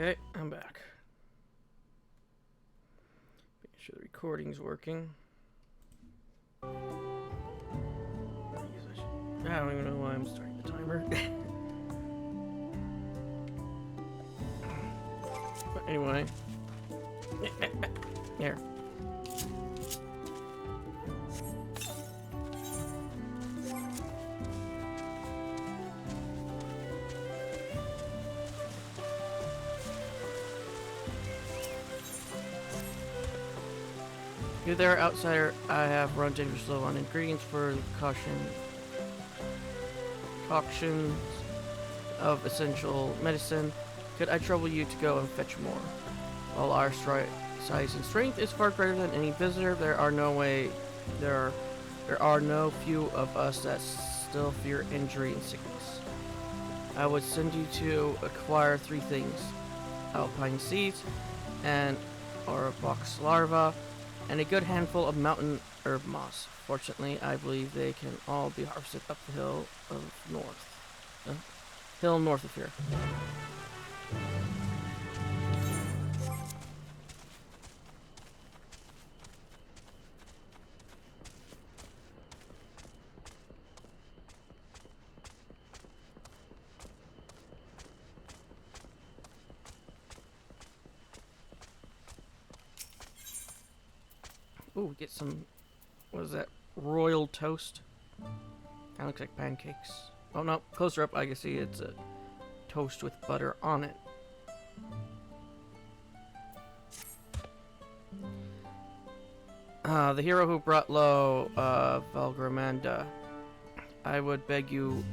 Okay, I'm back. Make sure the recording's working. I don't even know why I'm starting the timer. But anyway. Here. You there, outsider. I have run dangerous low on ingredients for the concoctions of essential medicine. Could I trouble you to go and fetch more? While our size and strength is far greater than any visitor, there are no few of us that still fear injury and sickness. I would send you to acquire 3 things: alpine seeds, or a box larva, and a good handful of mountain herb moss. Fortunately, I believe they can all be harvested up the hill north of here. Ooh, get some, what is that, royal toast? Kinda looks like pancakes. Oh no, closer up I can see it's a toast with butter on it. The hero who brought low, Valgramanda. I would beg your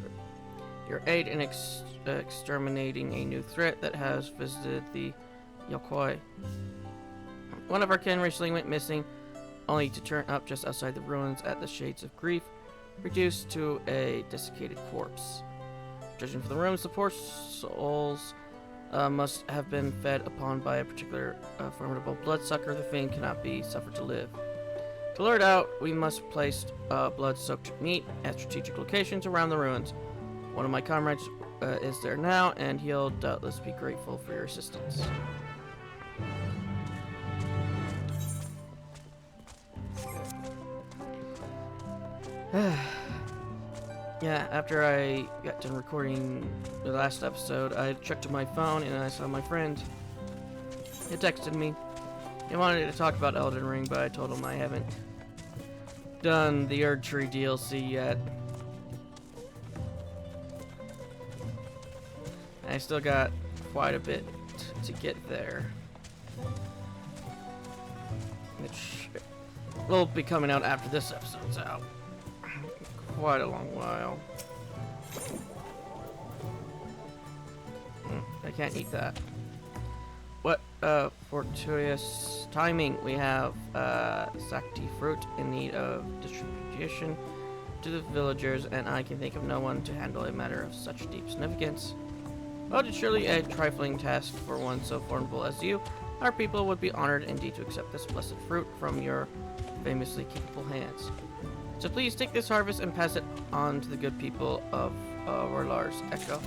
aid in exterminating a new threat that has visited the Yokoi. One of our kin recently went missing, only to turn up just outside the ruins at the Shades of Grief, reduced to a desiccated corpse. Judging from the rooms, the poor souls must have been fed upon by a particular formidable bloodsucker. The fiend cannot be suffered to live. To lure it out, we must place blood-soaked meat at strategic locations around the ruins. One of my comrades is there now, and he'll doubtless be grateful for your assistance. Yeah, after I got done recording the last episode, I checked my phone and I saw my friend. He texted me. He wanted to talk about Elden Ring, but I told him I haven't done the Erdtree DLC yet. I still got quite a bit to get there, which will be coming out after this episode's out. Quite a long while. I can't eat that. What fortuitous timing. We have Sakti fruit in need of distribution to the villagers, and I can think of no one to handle a matter of such deep significance. Well, it's surely a trifling task for one so formidable as you. Our people would be honored indeed to accept this blessed fruit from your famously capable hands. So please take this harvest and pass it on to the good people of Orlar's Echo.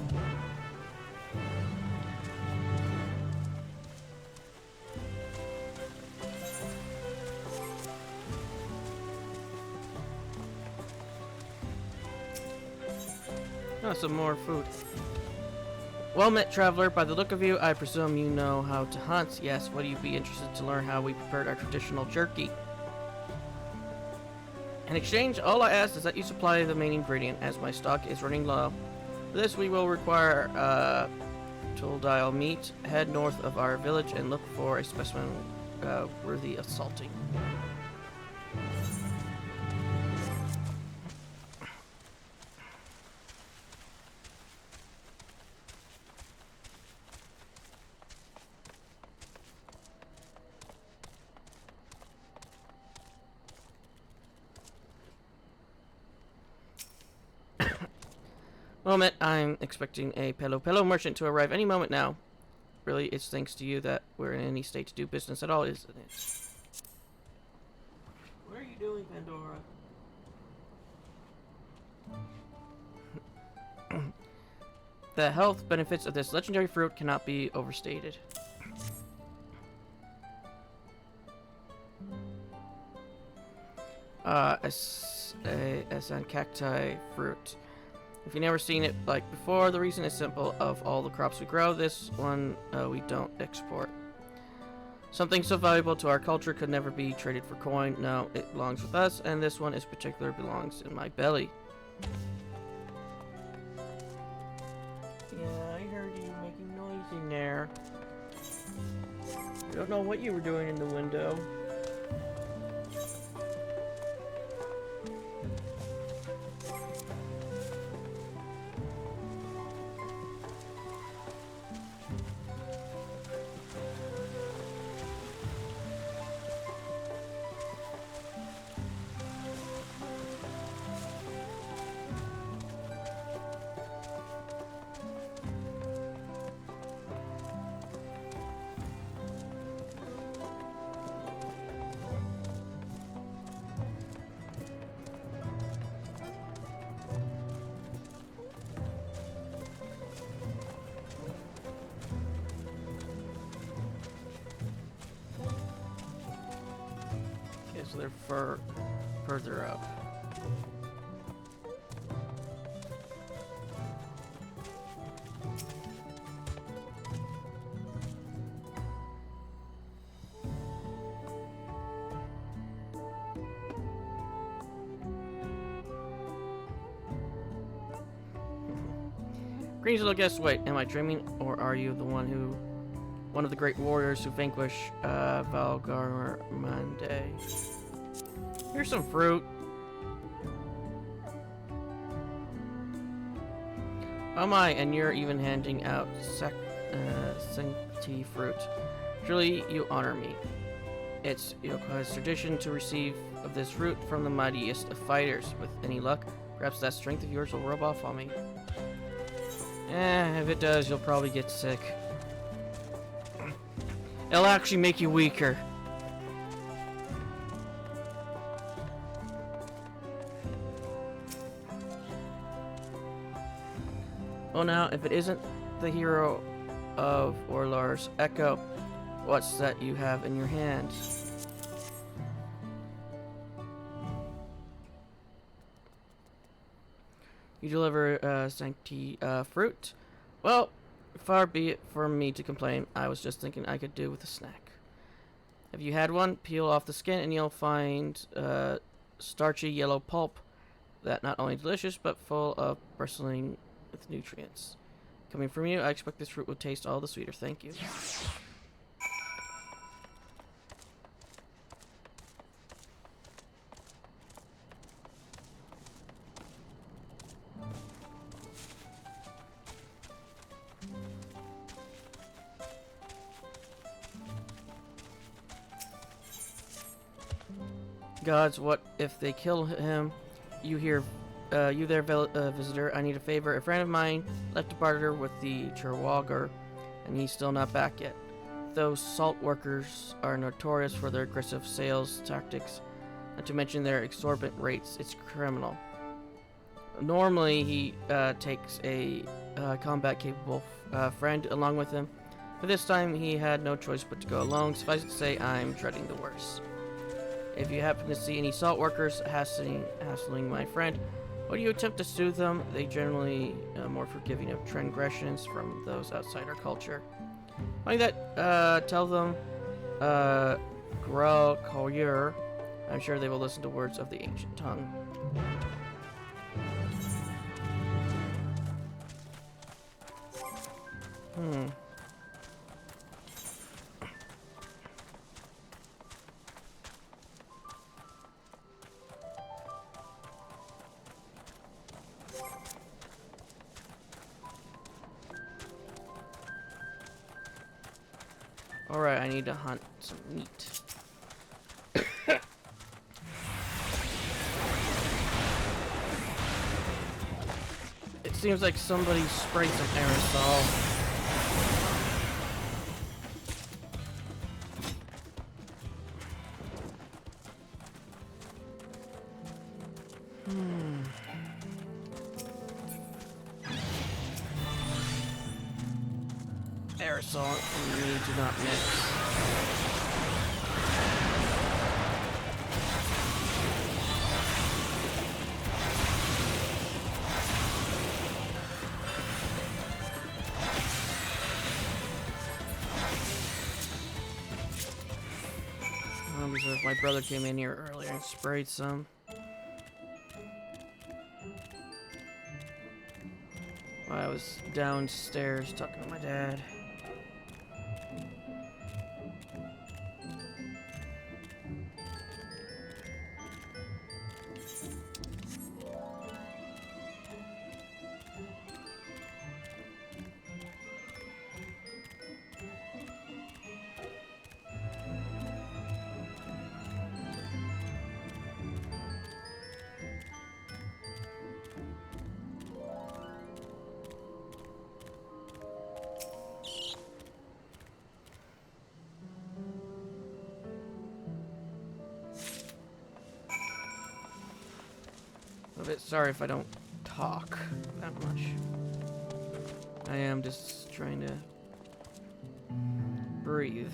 Oh, some more food. Well met, traveler. By the look of you, I presume you know how to hunt. Yes, would you be interested to learn how we prepared our traditional jerky? In exchange, all I ask is that you supply the main ingredient, as my stock is running low. For this, we will require Tuldile meat. Head north of our village and look for a specimen worthy of salting. Moment, I'm expecting a Pelo merchant to arrive any moment now. Really, it's thanks to you that we're in any state to do business at all, isn't it? What are you doing, Pandora? The health benefits of this legendary fruit cannot be overstated. As an cacti fruit. If you've never seen it like before, the reason is simple. Of all the crops we grow, this one we don't export. Something so valuable to our culture could never be traded for coin. No, it belongs with us, and this one in particular belongs in my belly. Yeah, I heard you making noise in there. I don't know what you were doing in the window. So they're further up. Green's little guest, wait, am I dreaming, or are you the one of the great warriors who vanquish Valgarmande? Here's some fruit. Oh my, and you're even handing out sancti fruit. Truly, you honor me. It's Yokai's tradition to receive of this fruit from the mightiest of fighters. With any luck, perhaps that strength of yours will rub off on me. If it does, you'll probably get sick. It'll actually make you weaker. Oh, now, if it isn't the hero of Orlar's Echo, what's that you have in your hands? You deliver sancti fruit? Well, far be it from me to complain. I was just thinking I could do with a snack. Have you had one? Peel off the skin and you'll find starchy yellow pulp that not only delicious but full of bristling with nutrients. Coming from you, I expect this fruit will taste all the sweeter. Thank you. Gods, what if they kill him? You there, visitor. I need a favor. A friend of mine left to barter with the Cherwogger, and he's still not back yet. Those salt workers are notorious for their aggressive sales tactics, not to mention their exorbitant rates. It's criminal. Normally, he takes a combat-capable friend along with him, but this time he had no choice but to go alone. Suffice it to say, I'm dreading the worst. If you happen to see any salt workers hassling my friend, or you attempt to soothe them, they generally more forgiving of transgressions from those outside our culture. Like that, tell them, Grel Collier. I'm sure they will listen to words of the ancient tongue. Alright, I need to hunt some meat. It seems like somebody sprayed some aerosol. so we need to not mix. Because my brother came in here earlier and sprayed some. While I was downstairs talking to my dad. A bit sorry if I don't talk that much. I am just trying to breathe.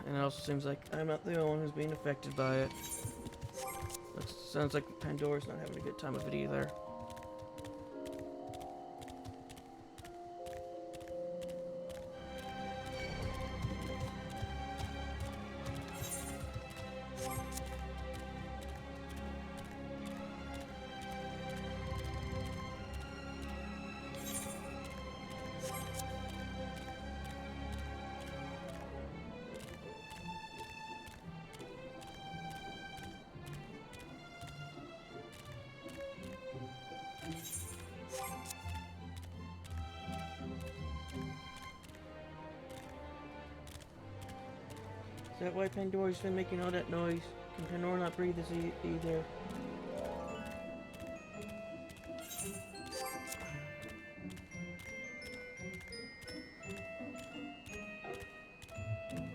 And it also seems like I'm not the only one who's being affected by it. It sounds like Pandora's not having a good time of it either. Is that why Pandora's been making all that noise? Can Pandora not breathe this either?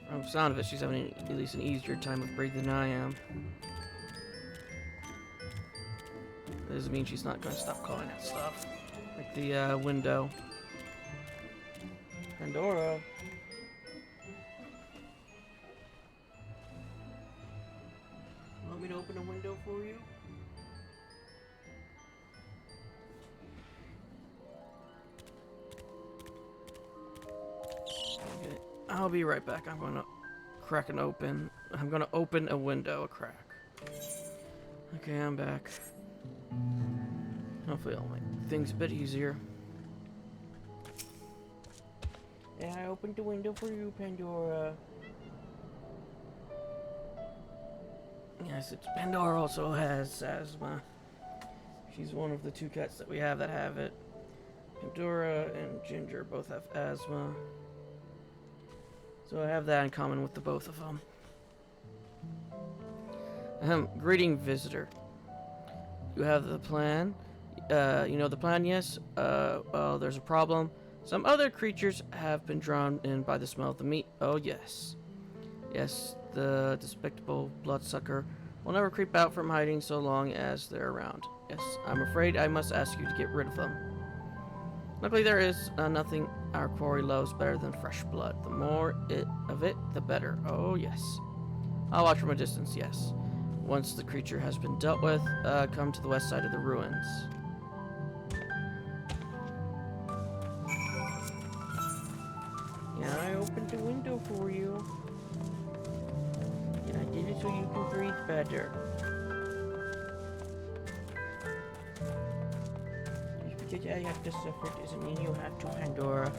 From the sound of it, she's having at least an easier time of breathing than I am. That doesn't mean she's not going to stop calling that stuff. Like the window. Pandora. Want me to open a window for you? Okay, I'll be right back. I'm gonna crack an open. I'm gonna open a window, a crack. Okay, I'm back. Hopefully I'll make things a bit easier. Yeah, I opened the window for you, Pandora. Yes, Pandora also has asthma. She's one of the two cats that we have that have it. Pandora and Ginger both have asthma. So I have that in common with the both of them. Greeting, visitor. You have the plan. You know the plan, yes? Well, there's a problem. Some other creatures have been drawn in by the smell of the meat. Oh, yes. Yes, the despicable bloodsucker will never creep out from hiding so long as they're around. Yes, I'm afraid I must ask you to get rid of them. Luckily, there is nothing our quarry loves better than fresh blood. The more of it, the better. Oh, yes. I'll watch from a distance, yes. Once the creature has been dealt with, come to the west side of the ruins. Yeah, I opened the window for you. And I did it so you can breathe better. Just because I have to suffer doesn't mean you have to, Pandora.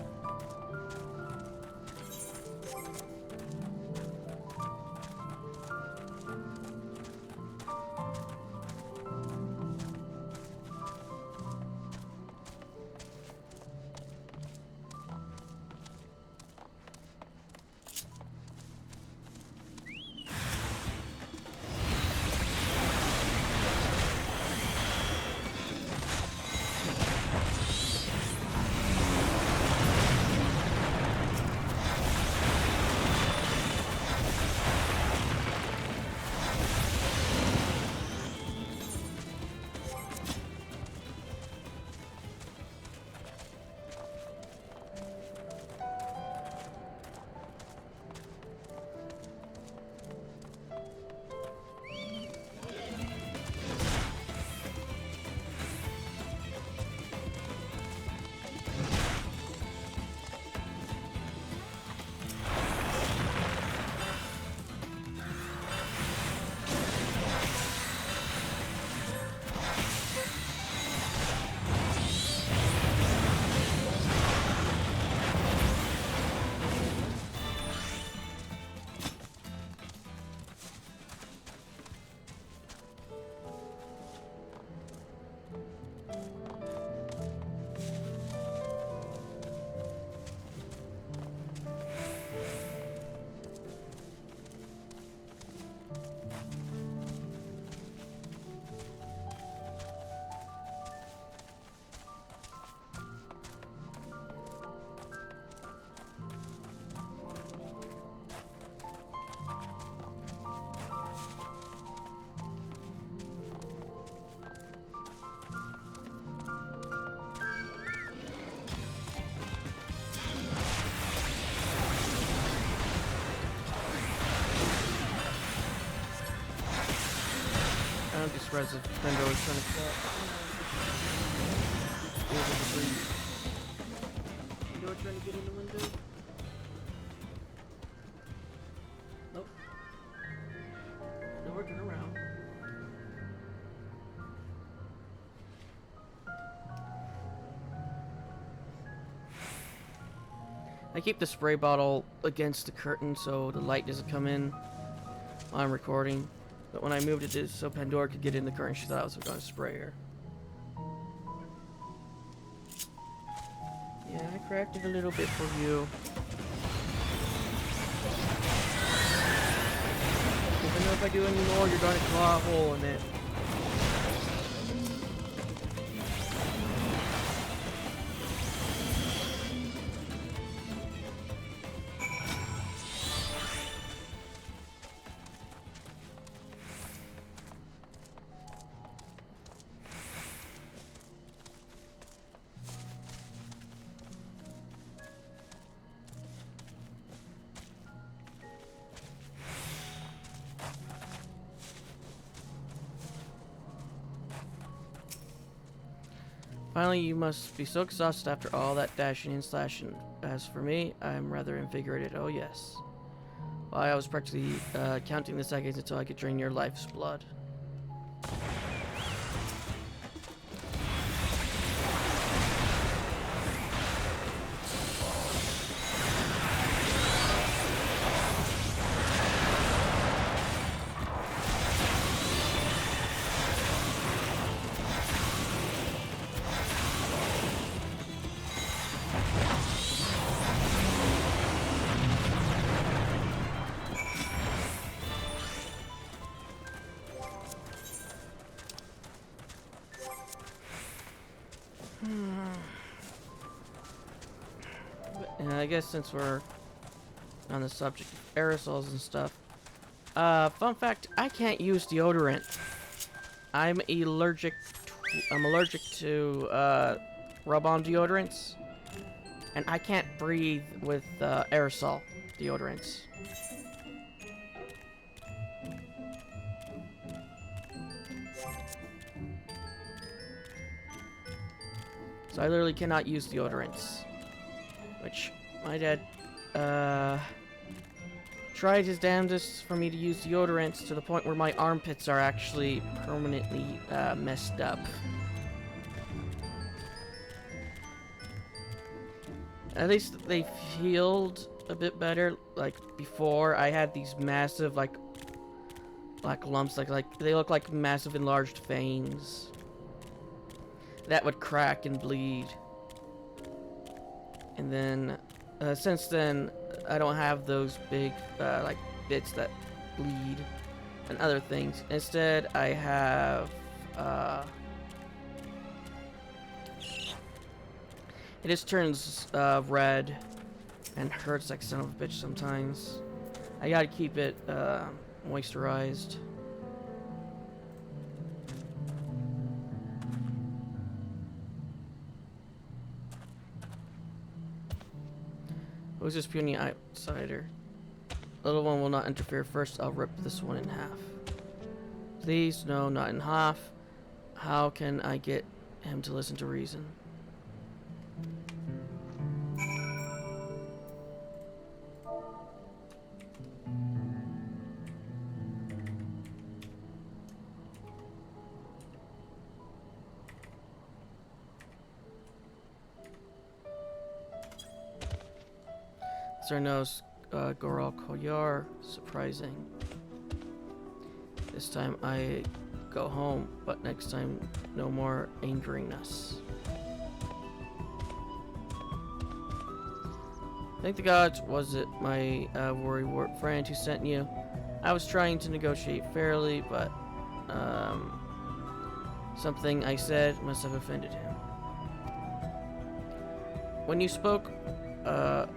threads of Pandora is trying to cut. Pandora trying to get in the window. Nope. They're working around. I keep the spray bottle against the curtain so the light doesn't come in while I'm recording. But when I moved it so Pandora could get in the curtain, she thought I was going to spray her. Yeah, I cracked it a little bit for you. I know if I do any more, you're going to claw a hole in it. Finally, you must be so exhausted after all that dashing and slashing. As for me, I'm rather invigorated, oh yes. Well, I was practically counting the seconds until I could drain your life's blood. And I guess since we're on the subject of aerosols and stuff, fun fact: I can't use deodorant. I'm allergic to rub-on deodorants, and I can't breathe with aerosol deodorants. So I literally cannot use deodorants. Which my dad tried his damnedest for me to use deodorants to the point where my armpits are actually permanently messed up. At least they healed a bit better. Like before, I had these massive like lumps, like they look like massive enlarged veins that would crack and bleed. And then, since then, I don't have those big, like, bits that bleed and other things. Instead, I have, it just turns, red and hurts like son of a bitch sometimes. I gotta keep it, moisturized. Who's this puny outsider? Little one will not interfere. First, I'll rip this one in half. Please, no, not in half. How can I get him to listen to reason? Sir knows Goral Koyar. Surprising. This time I go home, but next time no more angering us. Thank the gods, was it my worrywart friend who sent you? I was trying to negotiate fairly, but something I said must have offended him. When you spoke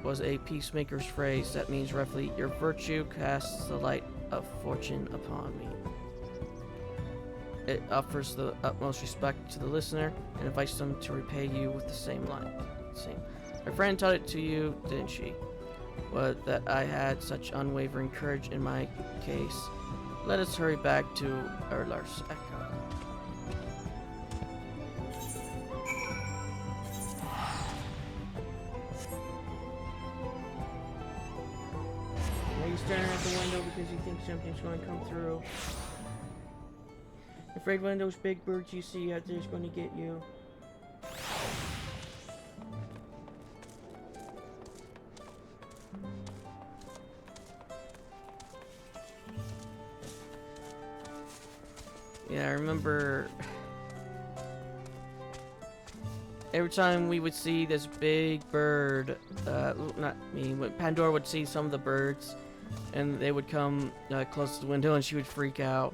was a peacemaker's phrase that means roughly, your virtue casts the light of fortune upon me. It offers the utmost respect to the listener and invites them to repay you with the same light. My friend taught it to you, didn't she? But that I had such unwavering courage in my case. Let us hurry back to Erlar's Echo. staring at the window because he thinks something's going to come through. Afraid one of those big birds you see out there is going to get you. Yeah, I remember every time we would see this big bird, not me, but Pandora would see some of the birds, and they would come close to the window, and she would freak out.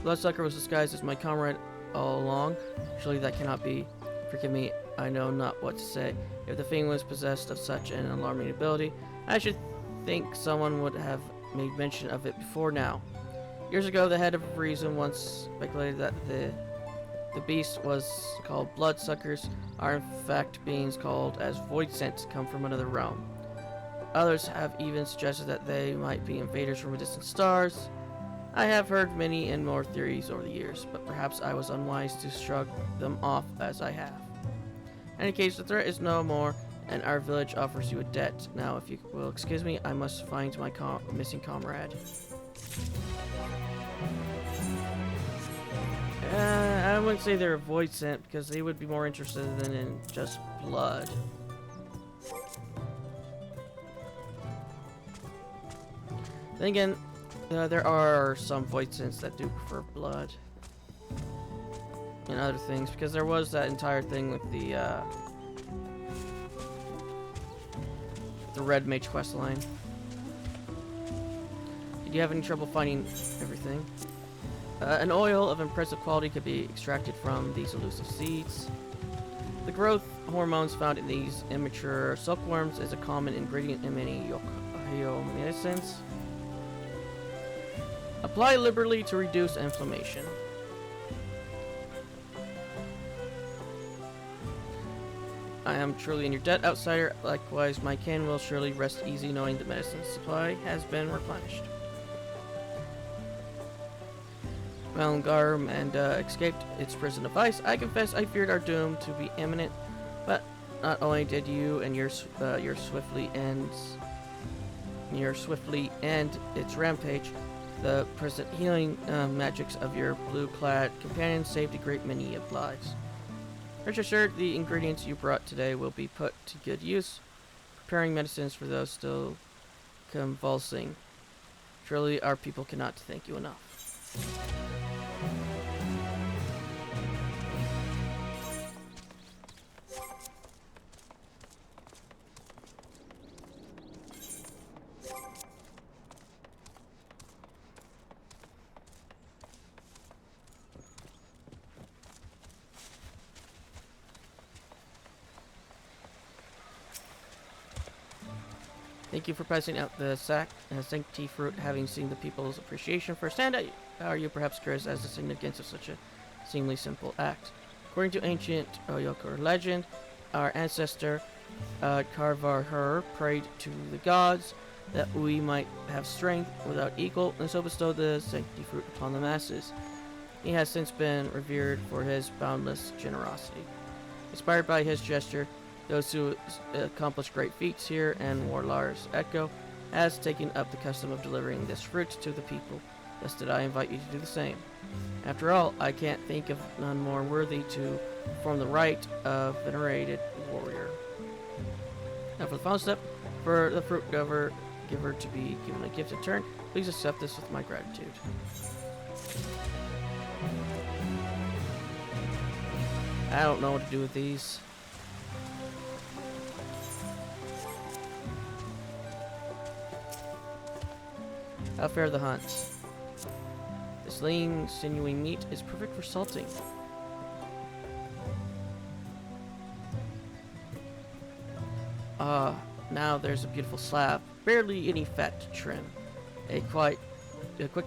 Bloodsucker was disguised as my comrade all along. Surely that cannot be. Forgive me, I know not what to say. If the Fiend was possessed of such an alarming ability, I should think someone would have made mention of it before now. Years ago, the head of Reason once speculated that the beast was called Bloodsuckers are in fact beings called as Void Scents come from another realm. Others have even suggested that they might be invaders from distant stars. I have heard many and more theories over the years, but perhaps I was unwise to shrug them off as I have. In any case, the threat is no more, and our village offers you a debt. Now, if you will excuse me, I must find my missing comrade. I wouldn't say they're a void scent, because they would be more interested than in just blood. Then again, there are some void scents that do prefer blood and other things, because there was that entire thing with the Red Mage quest line. Did you have any trouble finding everything? An oil of impressive quality could be extracted from these elusive seeds. The growth hormones found in these immature silkworms is a common ingredient in many medicines. Apply liberally to reduce inflammation. I am truly in your debt, outsider. Likewise, my kin will surely rest easy knowing the medicine supply has been replenished. Valgarmanda escaped its prison of ice. I confess I feared our doom to be imminent, but not only did you and your swiftly end its rampage, the present healing magics of your blue-clad companion saved a great many of lives. Rest assured, the ingredients you brought today will be put to good use, preparing medicines for those still convulsing. Truly, our people cannot thank you enough. Thank you for passing out the sanctity fruit. Having seen the people's appreciation firsthand, are you perhaps curious as to the significance of such a seemingly simple act? According to ancient Oyokor legend, our ancestor Karvarher prayed to the gods that we might have strength without equal, and so bestowed the sanctity fruit upon the masses. He has since been revered for his boundless generosity. Inspired by his gesture, those who accomplish great feats here, and Warlar's Echo has taken up the custom of delivering this fruit to the people. Thus did I invite you to do the same. After all, I can't think of none more worthy to perform the rite of venerated warrior. Now for the final step, for the fruit giver to be given a gift in turn, please accept this with my gratitude. I don't know what to do with these. How fare the hunt? This lean, sinewy meat is perfect for salting. Now there's a beautiful slab, barely any fat to trim. A quick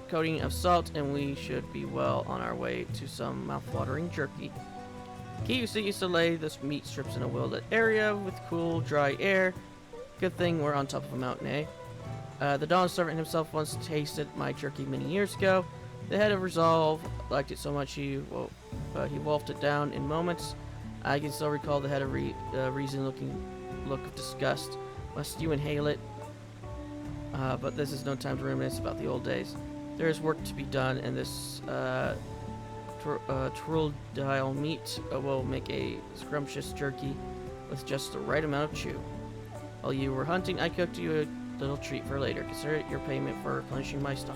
coating of salt, and we should be well on our way to some mouth-watering jerky. Kiyusa used to lay the meat strips in a well-lit area with cool, dry air. Good thing we're on top of a mountain, eh? The Dawn servant himself once tasted my jerky many years ago. The head of resolve liked it so much he wolfed it down in moments. I can still recall the head of reason-looking look of disgust. Must you inhale it? But this is no time to reminisce about the old days. There is work to be done, and this Trulldile meat will make a scrumptious jerky with just the right amount of chew. While you were hunting, I cooked you a little treat for later. Consider it your payment for replenishing my stock.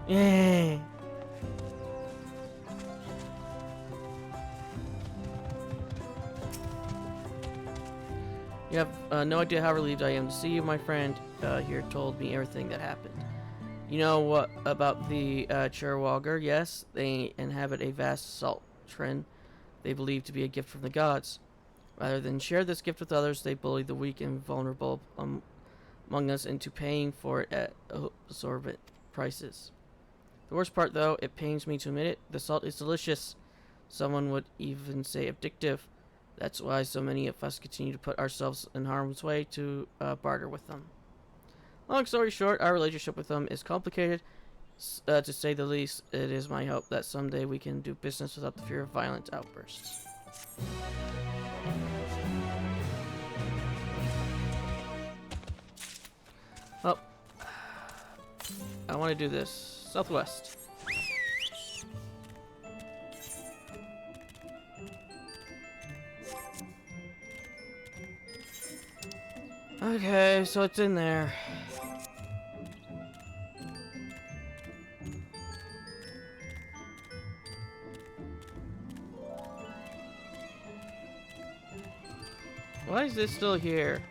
Eh. You have no idea how relieved I am to see you. My friend here told me everything that happened. You know what about the Cherwalger? Yes, they inhabit a vast salt trend they believe to be a gift from the gods. Rather than share this gift with others, they bully the weak and vulnerable among us into paying for it at exorbitant prices. The worst part, though, it pains me to admit it, the salt is delicious. Someone would even say addictive. That's why so many of us continue to put ourselves in harm's way to barter with them. Long story short, our relationship with them is complicated, to say the least. It is my hope that someday we can do business without the fear of violent outbursts. Oh, I want to do this. Southwest. Okay, so it's in there. Why is this still here?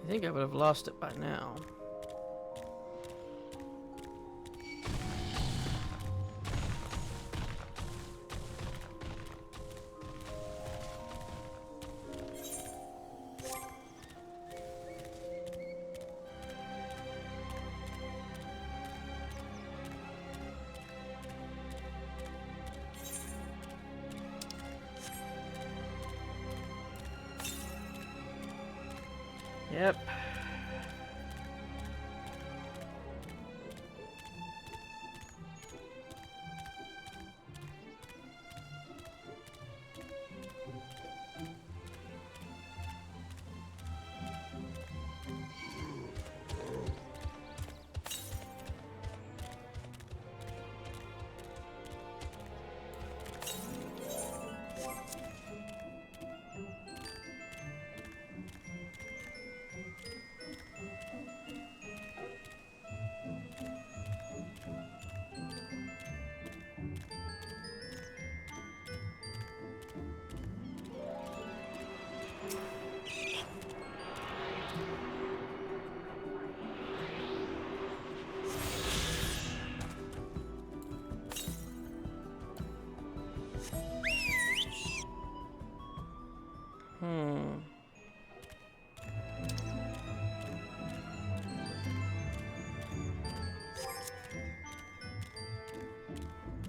I think I would have lost it by now. Yep.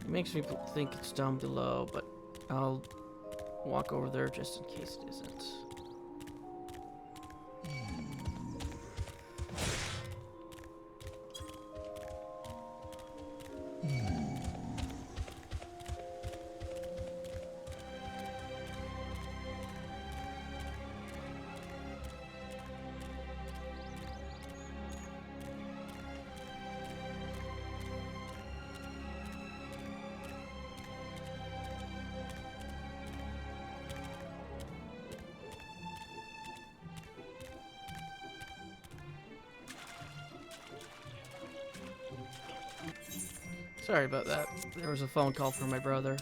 It makes me think it's down below, but I'll walk over there just in case it isn't. Sorry about that. There was a phone call from my brother.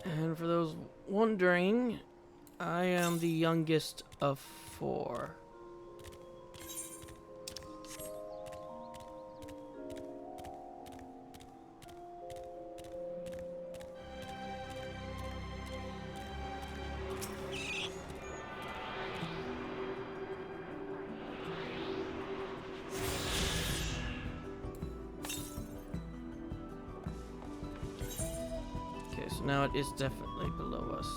And for those wondering, I am the youngest of 4. Okay, so now it is definitely below us.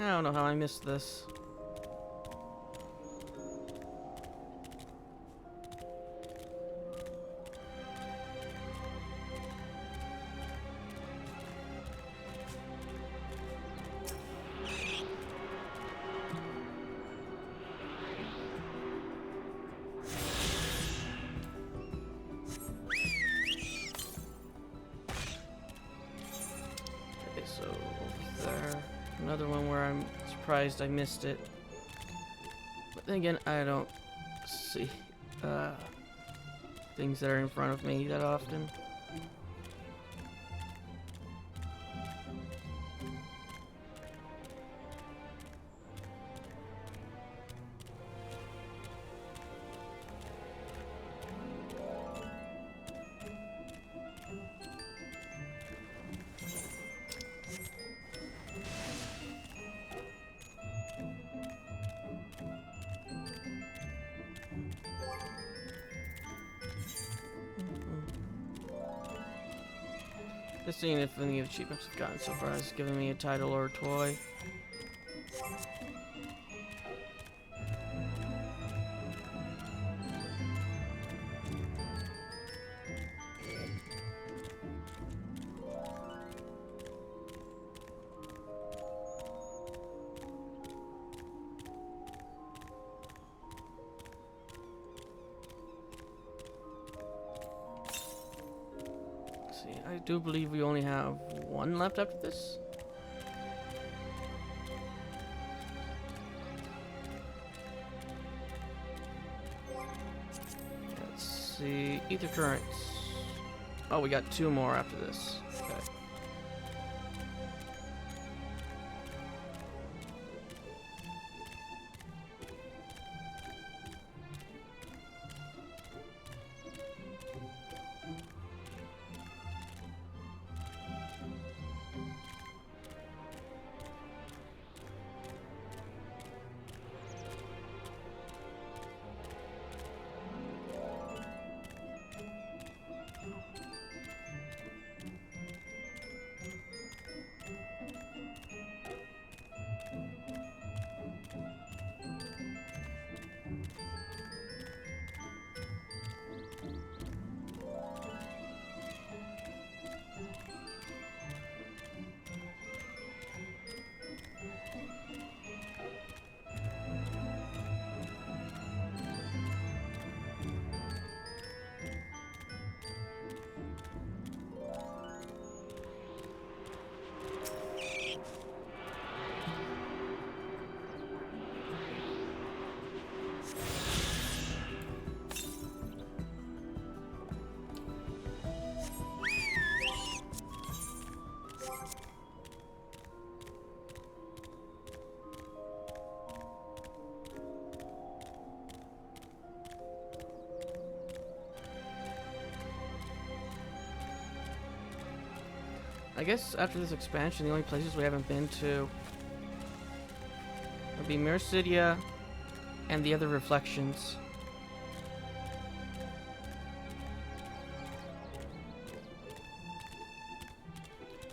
I don't know how I missed this. Okay, so over there. Another one where I'm surprised I missed it. But then again, I don't see things that are in front of me that often. Just seeing if any achievements I've gotten so far has given me a title or a toy. See, I do believe we only have one left after this. Let's see, ether currents. Oh, we got 2 more after this. Okay. I guess after this expansion, the only places we haven't been to would be Mircidia and the other reflections.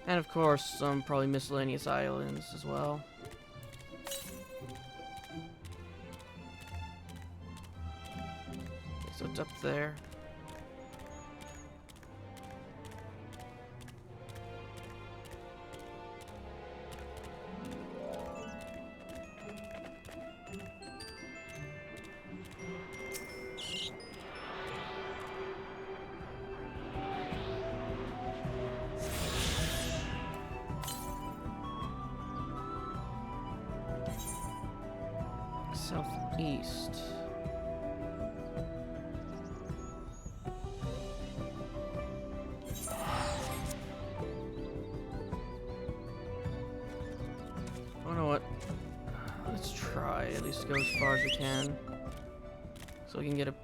And of course, some probably miscellaneous islands as well. Okay, so it's up there. Southeast. Oh, you know what? Let's try at least go as far as we can, so we can get a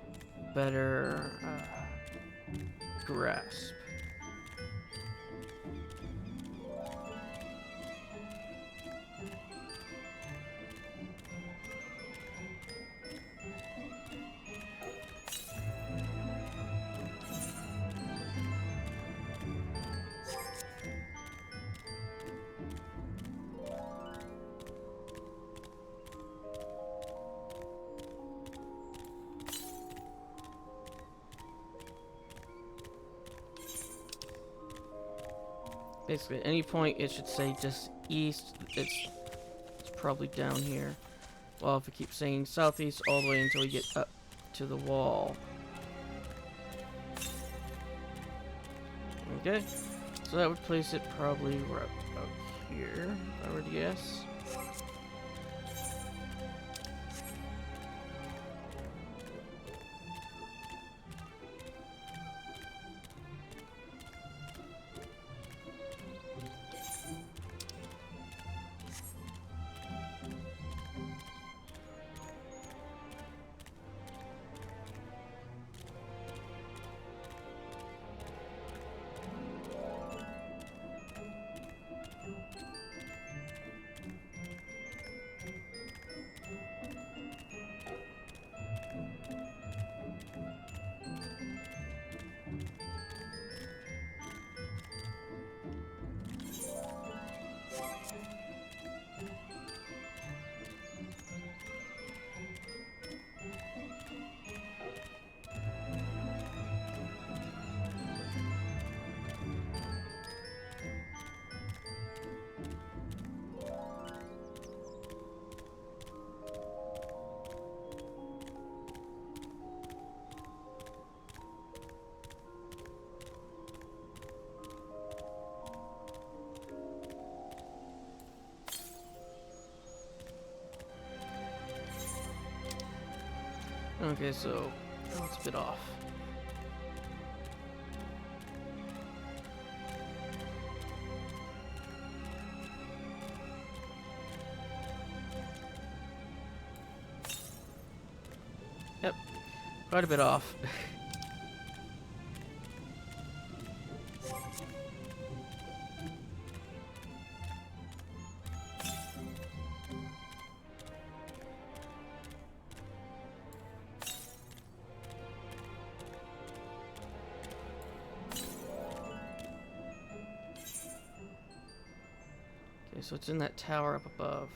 better grasp. Basically, at any point it should say just east. It's probably down here. Well, if we keep saying southeast all the way until we get up to the wall. Okay, so that would place it probably right about here, if I were to guess. Okay, so it's a bit off. Yep, quite a bit off. Okay, so it's in that tower up above.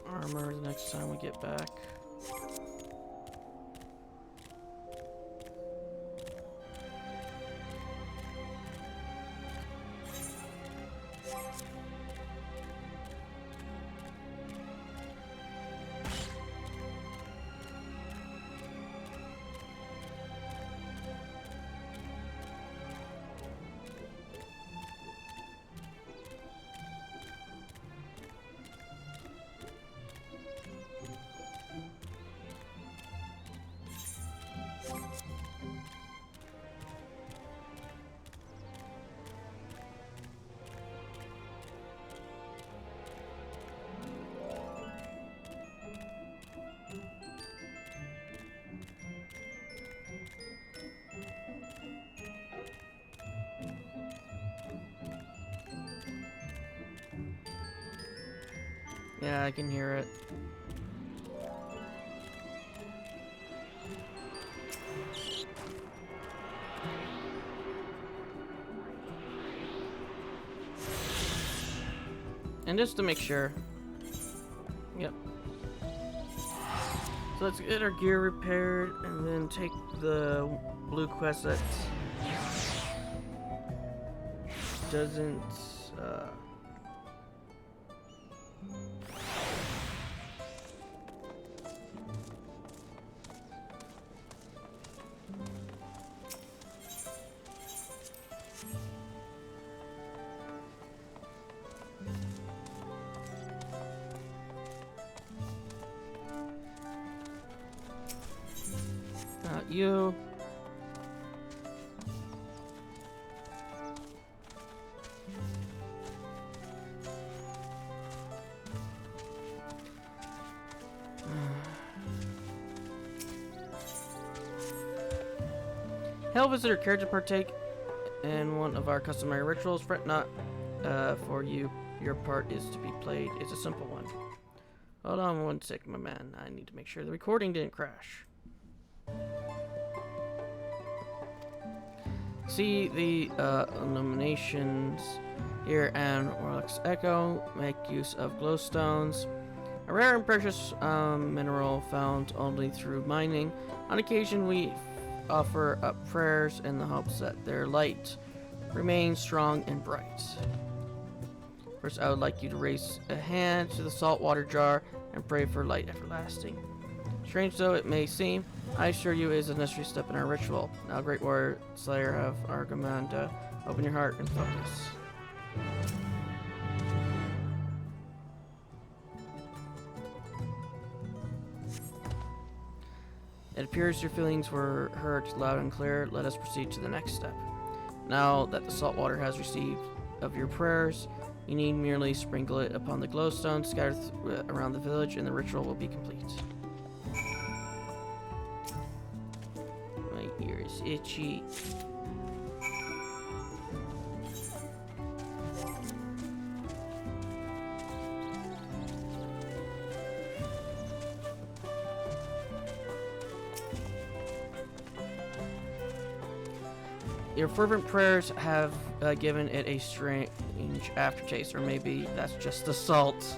Armor the next time we get back. Yeah, I can hear it. And just to make sure. Yep. So let's get our gear repaired and then take the blue quest that doesn't not you. Hail visitor, care to partake in one of our customary rituals? Fret not, for you. Your part is to be played. It's a simple one. Hold on one sec, my man. I need to make sure the recording didn't crash. See the illuminations here and Warlock's Echo. Make use of glowstones. A rare and precious mineral found only through mining. On occasion we offer up prayers in the hopes that their light remains strong and bright. First, I would like you to raise a hand to the saltwater jar and pray for light everlasting. Strange though it may seem, I assure you it is a necessary step in our ritual. Now, great warrior, slayer of Argamanda, open your heart and focus. It appears your feelings were heard loud and clear. Let us proceed to the next step. Now that the salt water has received of your prayers, you need merely sprinkle it upon the glowstones scattered around the village, and the ritual will be complete. My ear is itchy. Your fervent prayers have given it a strange aftertaste, or maybe that's just the salt.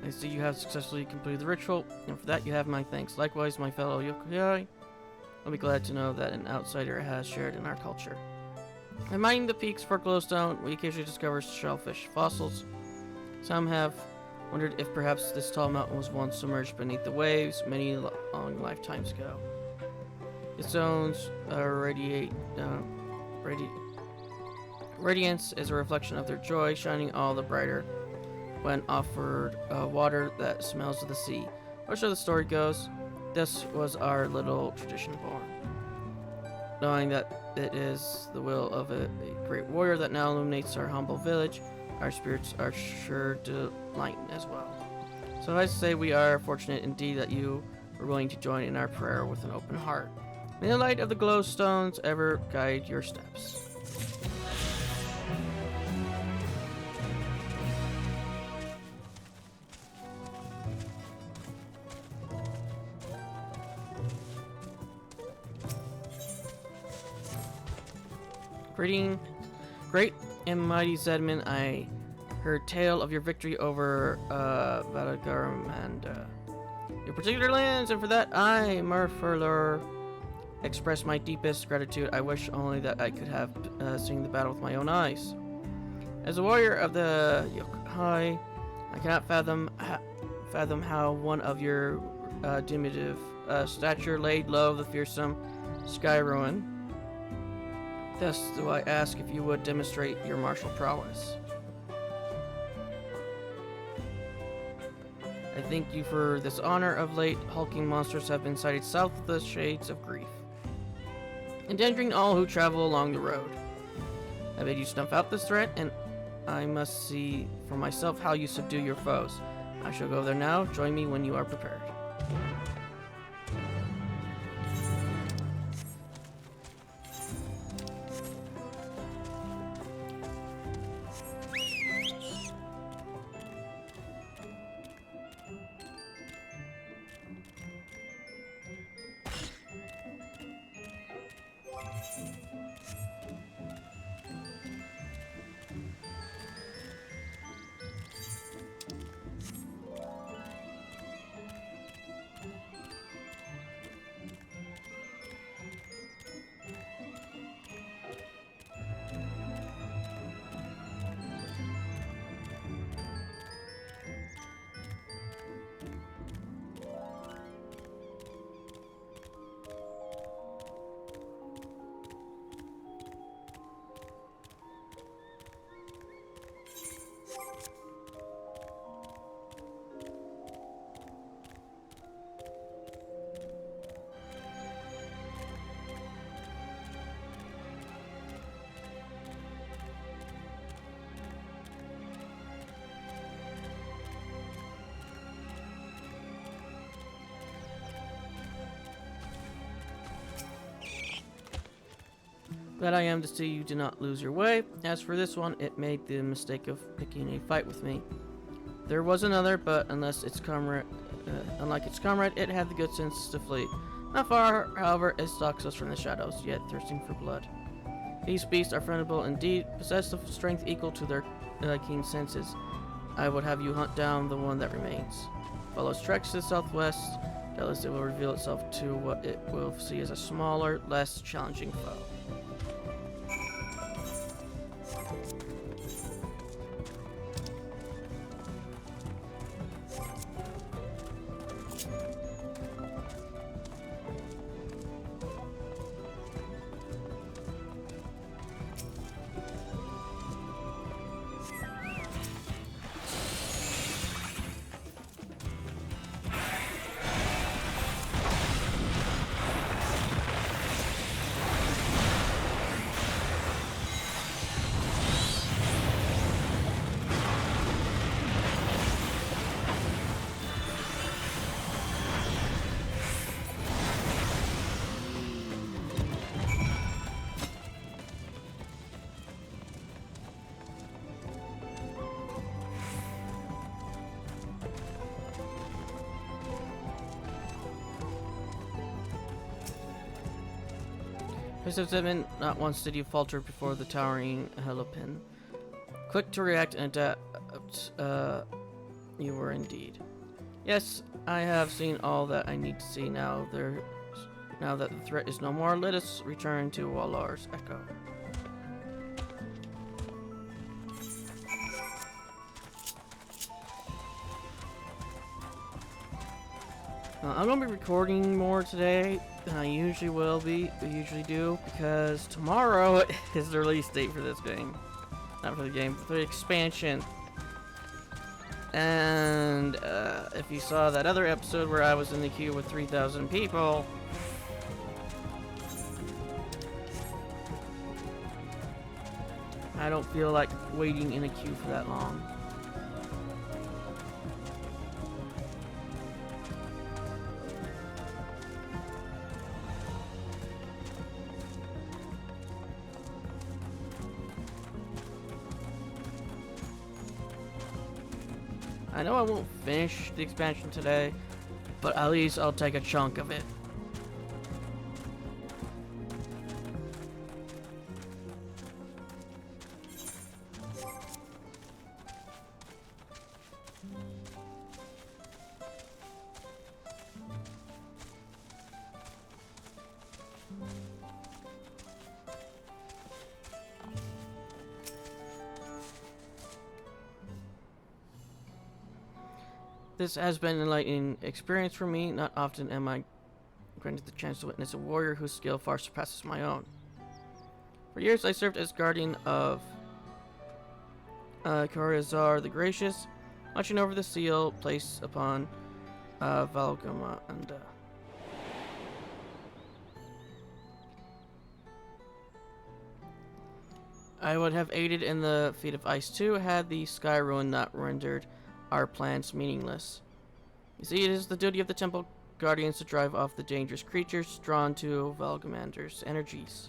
I see you have successfully completed the ritual, and for that you have my thanks. Likewise, my fellow Yokoi, I'll be glad to know that an outsider has shared in our culture. In mining the peaks for glowstone, we occasionally discover shellfish fossils. Some have wondered if perhaps this tall mountain was once submerged beneath the waves many long lifetimes ago. Its stones radiance is a reflection of their joy, shining all the brighter when offered water that smells of the sea. Or so the story goes, this was our little tradition born. Knowing that it is the will of a great warrior that now illuminates our humble village, our spirits are sure to lighten as well. So I say we are fortunate indeed that you were willing to join in our prayer with an open heart. May the light of the glowstones ever guide your steps. Great and mighty Zedman, I heard tale of your victory over Valagaramanda, your particular lands, and for that I, Murfurler, express my deepest gratitude. I wish only that I could have seen the battle with my own eyes. As a warrior of the Yokai, I cannot fathom how one of your diminutive stature laid low the fearsome Sky Ruin. Thus do I ask if you would demonstrate your martial prowess. I thank you for this honor. Of late, hulking monsters have been sighted south of the Shades of Grief, endangering all who travel along the road. I bid you snuff out this threat, and I must see for myself how you subdue your foes. I shall go there now. Join me when you are prepared. Glad I am to see you did not lose your way. As for this one, it made the mistake of picking a fight with me. There was another, but unlike its comrade, it had the good sense to flee. Not far, however, it stalks us from the shadows, yet thirsting for blood. These beasts are formidable indeed, possess of strength equal to their keen senses. I would have you hunt down the one that remains. Follow its tracks to the southwest. Doubtless it will reveal itself to what it will see as a smaller, less challenging foe. Zedman, not once did you falter before the towering Helopin. Quick to react and adapt, you were indeed. Yes, I have seen all that I need to see now. Now that the threat is no more, let us return to Wallar's Echo. I'm going to be recording more today than I usually usually do, because tomorrow is the release date for this game. Not for the game, but for the expansion. And if you saw that other episode where I was in the queue with 3,000 people, I don't feel like waiting in a queue for that long. I know I won't finish the expansion today, but at least I'll take a chunk of it. This has been an enlightening experience for me. Not often am I granted the chance to witness a warrior whose skill far surpasses my own. For years, I served as guardian of Korizar the Gracious, watching over the seal placed upon Valgama and I would have aided in the feat of Ice 2 had the Sky Ruin not rendered our plans meaningless. You see, it is the duty of the Temple Guardians to drive off the dangerous creatures drawn to Valgamander's energies.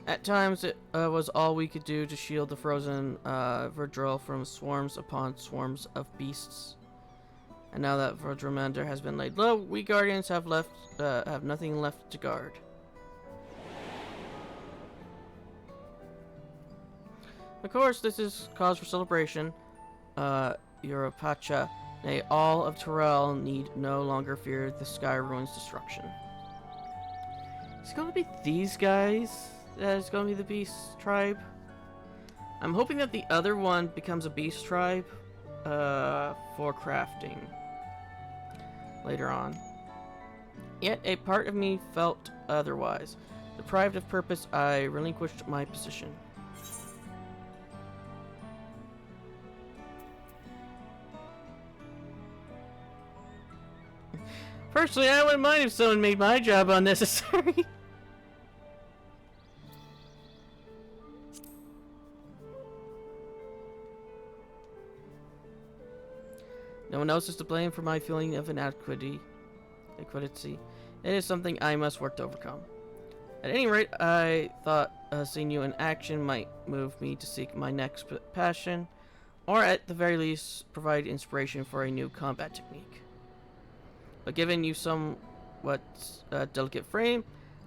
At times, it was all we could do to shield the frozen Verdril from swarms upon swarms of beasts. And now that Valgamander has been laid low, we Guardians have nothing left to guard. Of course, this is cause for celebration. Europacha, nay, all of Terrell need no longer fear the Sky Ruin's destruction. It's going to be these guys that is going to be the Beast Tribe. I'm hoping that the other one becomes a Beast Tribe for crafting later on. Yet a part of me felt otherwise. Deprived of purpose, I relinquished my position. Personally, I wouldn't mind if someone made my job unnecessary. No one else is to blame for my feeling of inadequacy. It is something I must work to overcome. At any rate, I thought seeing you in action might move me to seek my next passion, or at the very least, provide inspiration for a new combat technique. But given you somewhat delicate frame,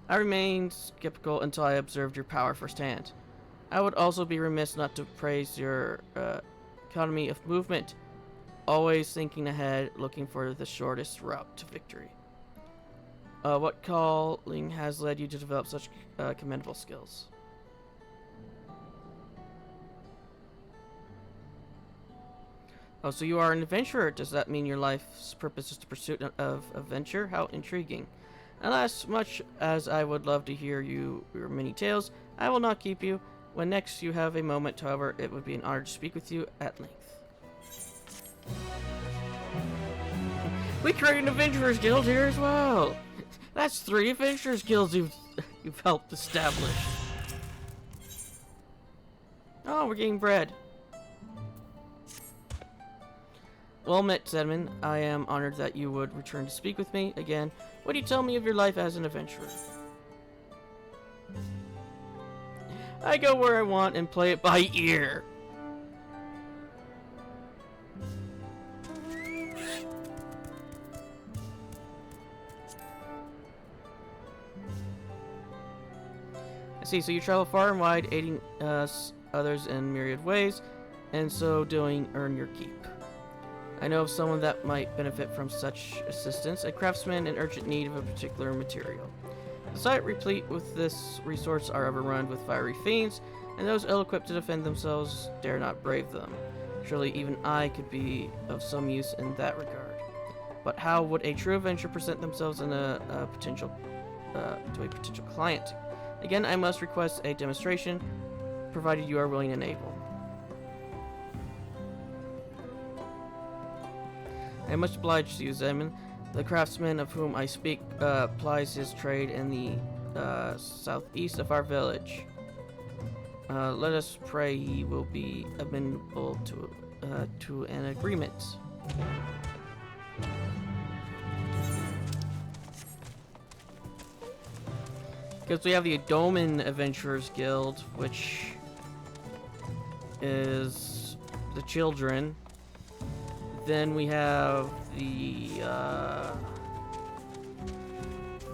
I remained skeptical until I observed your power firsthand. I would also be remiss not to praise your economy of movement, always thinking ahead, looking for the shortest route to victory. What calling has led you to develop such commendable skills? Oh, so you are an adventurer. Does that mean your life's purpose is the pursuit of adventure? How intriguing. Alas, much as I would love to hear your many tales, I will not keep you. When next you have a moment, however, it would be an honor to speak with you at length. We created an adventurers guild here as well. That's 3 adventurers guilds you've helped establish. Oh, we're getting bread. Well met, Zedman. I am honored that you would return to speak with me again. What do you tell me of your life as an adventurer? I go where I want and play it by ear. I see, so you travel far and wide, aiding others in myriad ways, and so doing earn your keep. I know of someone that might benefit from such assistance, a craftsman in urgent need of a particular material. The site replete with this resource are overrun with fiery fiends, and those ill-equipped to defend themselves dare not brave them. Surely even I could be of some use in that regard. But how would a true adventurer present themselves in to a potential client? Again, I must request a demonstration, provided you are willing and able. I am much obliged to you, Zeman. The craftsman of whom I speak plies his trade in the southeast of our village. Let us pray he will be amenable to an agreement. Because we have the Adoman Adventurers Guild, which is the children. Then we have the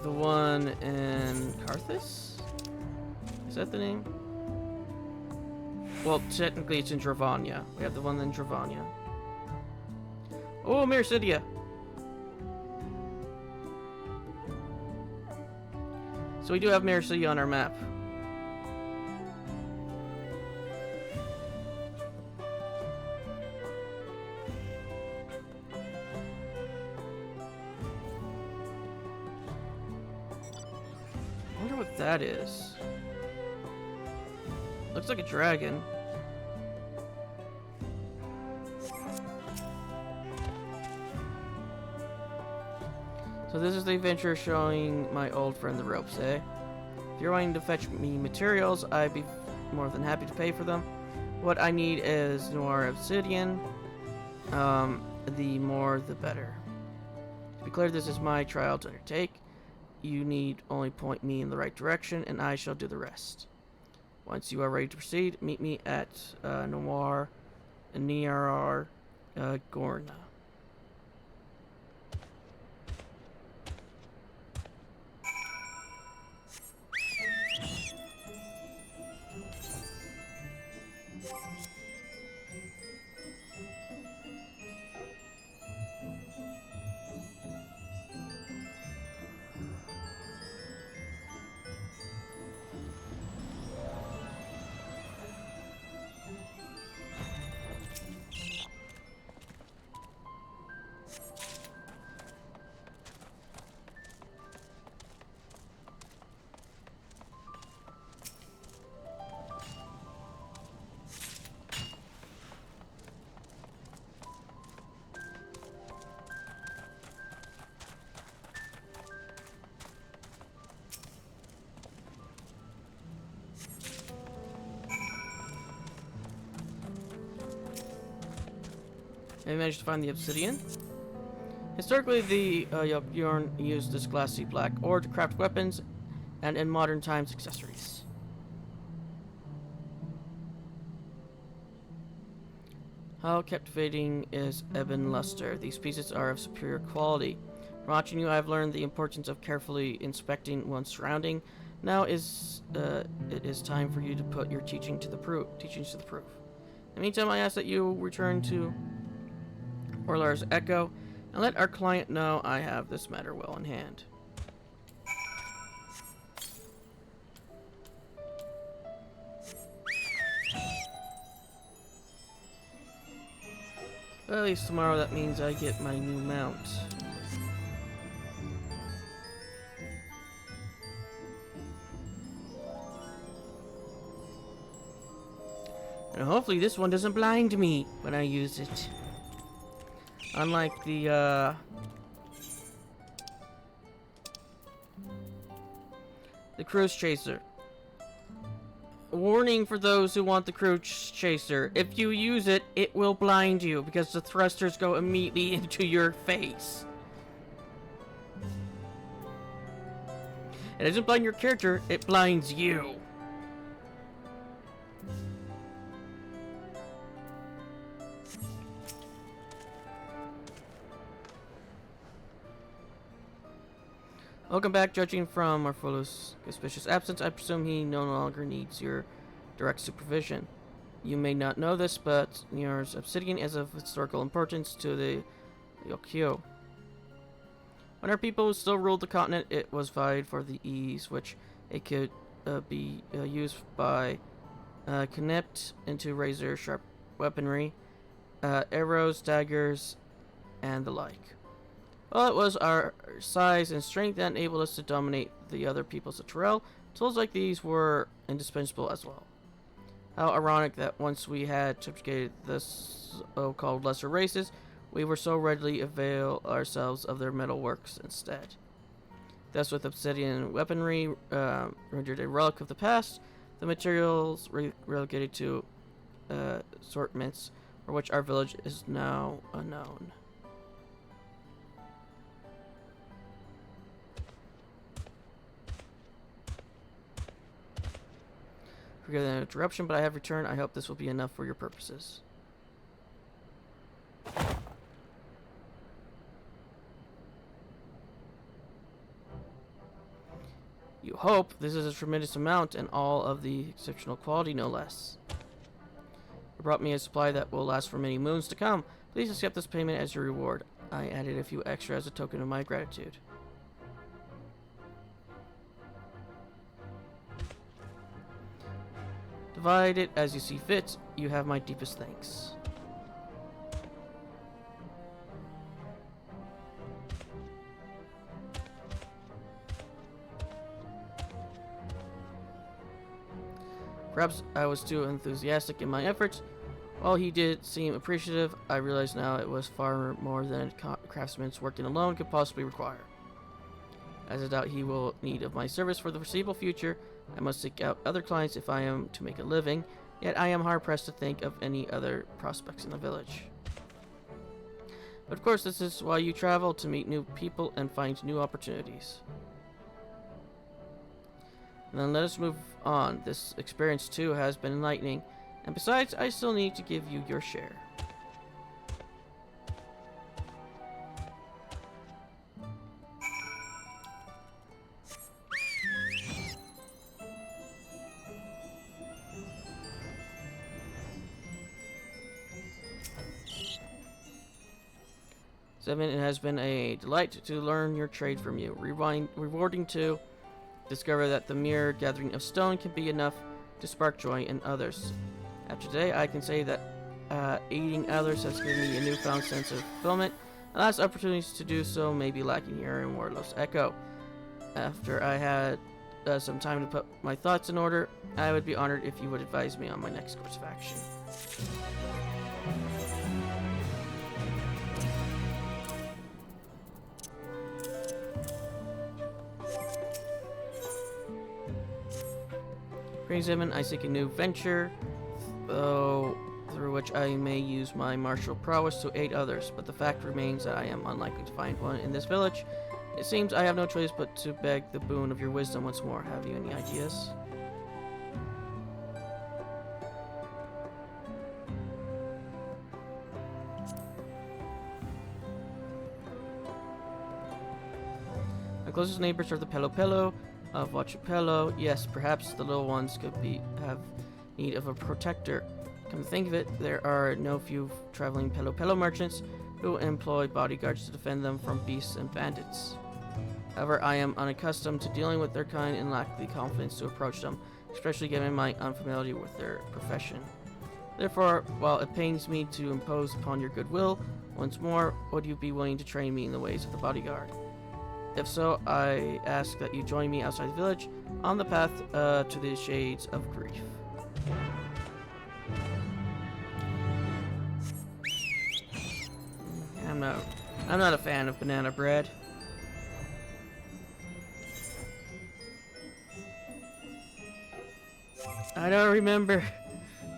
one in Carthus? Is that the name? Well, technically it's in Dravania. We have the one in Dravania. Oh, Mercidia! So we do have Mercidia on our map. I wonder what that is. Looks like a dragon. So this is the adventure showing my old friend the ropes, eh? If you're wanting to fetch me materials, I'd be more than happy to pay for them. What I need is noir obsidian. The more the better. To be clear, this is my trial to undertake. You need only point me in the right direction, and I shall do the rest. Once you are ready to proceed, meet me at Noir Niar Gorna. I managed to find the obsidian. Historically, the Yopyorn used this glassy black ore to craft weapons, and in modern times, accessories. How captivating is ebon luster. These pieces are of superior quality. From watching you, I have learned the importance of carefully inspecting one's surrounding. Now it is time for you to put your teachings to the proof. In the meantime, I ask that you return to Orlar's Echo, and let our client know I have this matter well in hand. Well, at least tomorrow that means I get my new mount. And hopefully this one doesn't blind me when I use it. Unlike the Cruise Chaser. Warning for those who want the Cruise Chaser. If you use it, it will blind you because the thrusters go immediately into your face. It doesn't blind your character, it blinds you. Welcome back. Judging from Marfolo's suspicious absence, I presume he no longer needs your direct supervision. You may not know this, but Niar's obsidian is of historical importance to the Yokyo. When our people still ruled the continent, it was valued for the ease which it could be used by connect into razor-sharp weaponry, arrows, daggers, and the like. Well, it was our size and strength that enabled us to dominate the other peoples of Trail. Tools like these were indispensable as well. How ironic that once we had subjugated the so-called lesser races, we were so readily avail ourselves of their metalworks instead. Thus, with obsidian weaponry rendered a relic of the past, the materials relegated to assortments for which our village is now unknown. Forgive the interruption, but I have returned. I hope this will be enough for your purposes. You hope this is a tremendous amount and all of the exceptional quality, no less. You brought me a supply that will last for many moons to come. Please accept this payment as your reward. I added a few extra as a token of my gratitude. Divide it as you see fit. You have my deepest thanks. Perhaps I was too enthusiastic in my efforts. While he did seem appreciative, I realize now it was far more than a craftsman's working alone could possibly require. As I doubt he will need of my service for the foreseeable future, I must seek out other clients if I am to make a living, yet I am hard-pressed to think of any other prospects in the village. But of course, this is why you travel, to meet new people and find new opportunities. And then let us move on. This experience too has been enlightening, and besides, I still need to give you your share. Seven, it has been a delight to learn your trade from you. Rewarding to discover that the mere gathering of stone can be enough to spark joy in others. After today, I can say that aiding others has given me a newfound sense of fulfillment. Alas, opportunities to do so may be lacking here in Wardlow's Echo. After I had some time to put my thoughts in order, I would be honored if you would advise me on my next course of action. Greetings, I seek a new venture, through which I may use my martial prowess to aid others, but the fact remains that I am unlikely to find one in this village. It seems I have no choice but to beg the boon of your wisdom once more. Have you any ideas? My closest neighbors are the Pelo of Wachupelo. Yes, perhaps the little ones could have need of a protector. Come to think of it, there are no few traveling Pelo merchants who employ bodyguards to defend them from beasts and bandits. However, I am unaccustomed to dealing with their kind and lack the confidence to approach them, especially given my unfamiliarity with their profession. Therefore, while it pains me to impose upon your goodwill, once more, would you be willing to train me in the ways of the bodyguard? If so, I ask that you join me outside the village on the path to the Shades of Grief. I'm not a fan of banana bread. I don't remember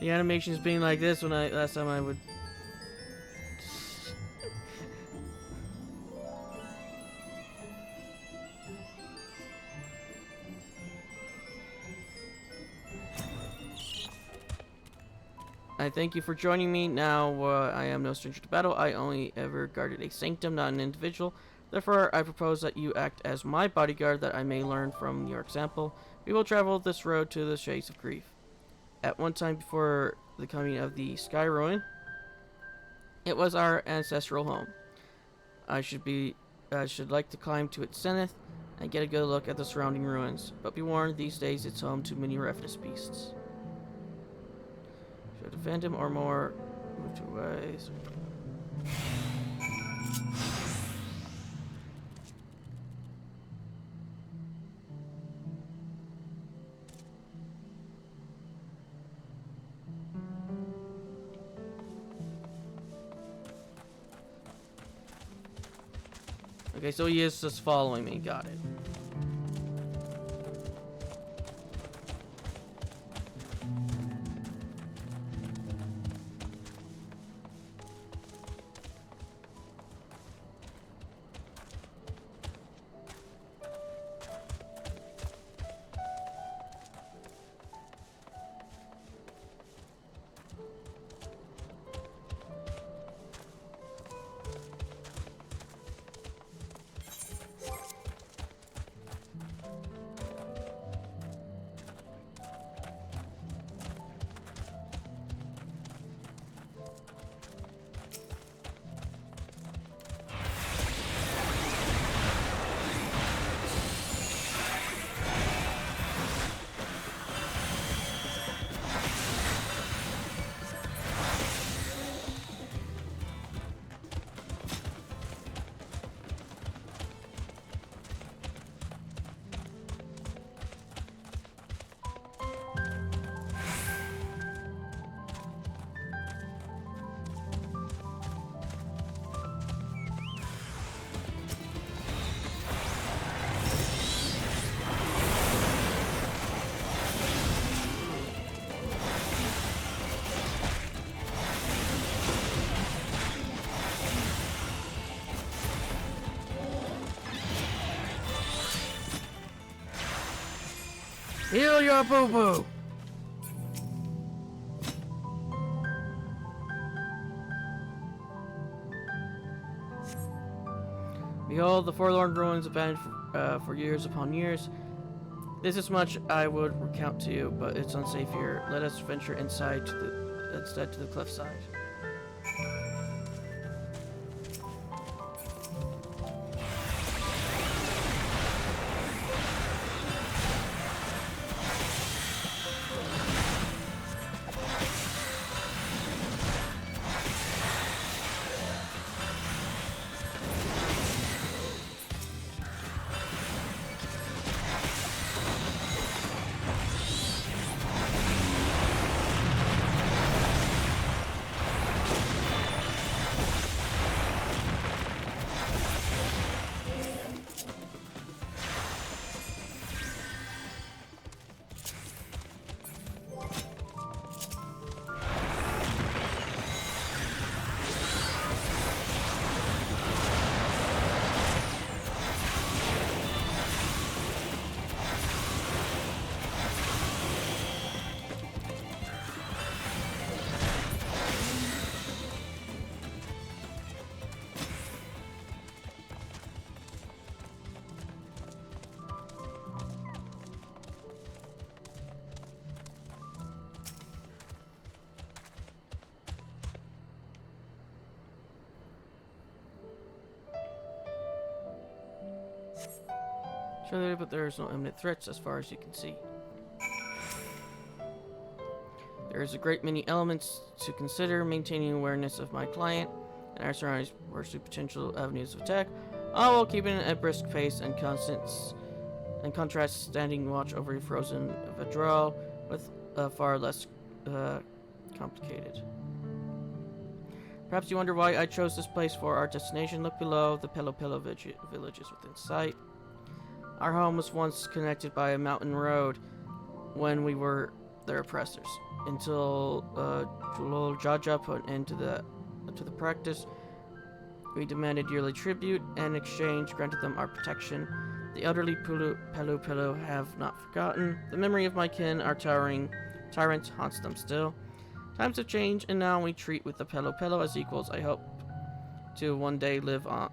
the animations being like this when last time I would. I thank you for joining me. Now, I am no stranger to battle. I only ever guarded a sanctum, not an individual. Therefore, I propose that you act as my bodyguard, that I may learn from your example. We will travel this road to the Shades of Grief. At one time before the coming of the Sky Ruin, it was our ancestral home. I should like to climb to its zenith and get a good look at the surrounding ruins. But be warned, these days it's home to many ravenous beasts. Should I defend him or more? Move to ways. Okay, so he is just following me. Got it. Heal your boo-boo! Behold, the forlorn ruins abandoned for years upon years. This is much I would recount to you, but it's unsafe here. Let us venture instead to the cliffside. Surely, but there is no imminent threats as far as you can see. There is a great many elements to consider. Maintaining awareness of my client and our surroundings pursue potential avenues of attack, all while keeping a brisk pace and contrast standing watch over a frozen withdrawal with far less complicated. Perhaps you wonder why I chose this place for our destination. Look below. The Pelo village is within sight. Our home was once connected by a mountain road when we were their oppressors. Until Julol Jaja put an end to the practice, we demanded yearly tribute and in exchange granted them our protection. The elderly Pelu have not forgotten. The memory of my kin, our towering tyrant, haunts them still. Times have changed, and now we treat with the Pelo as equals. I hope to one day live on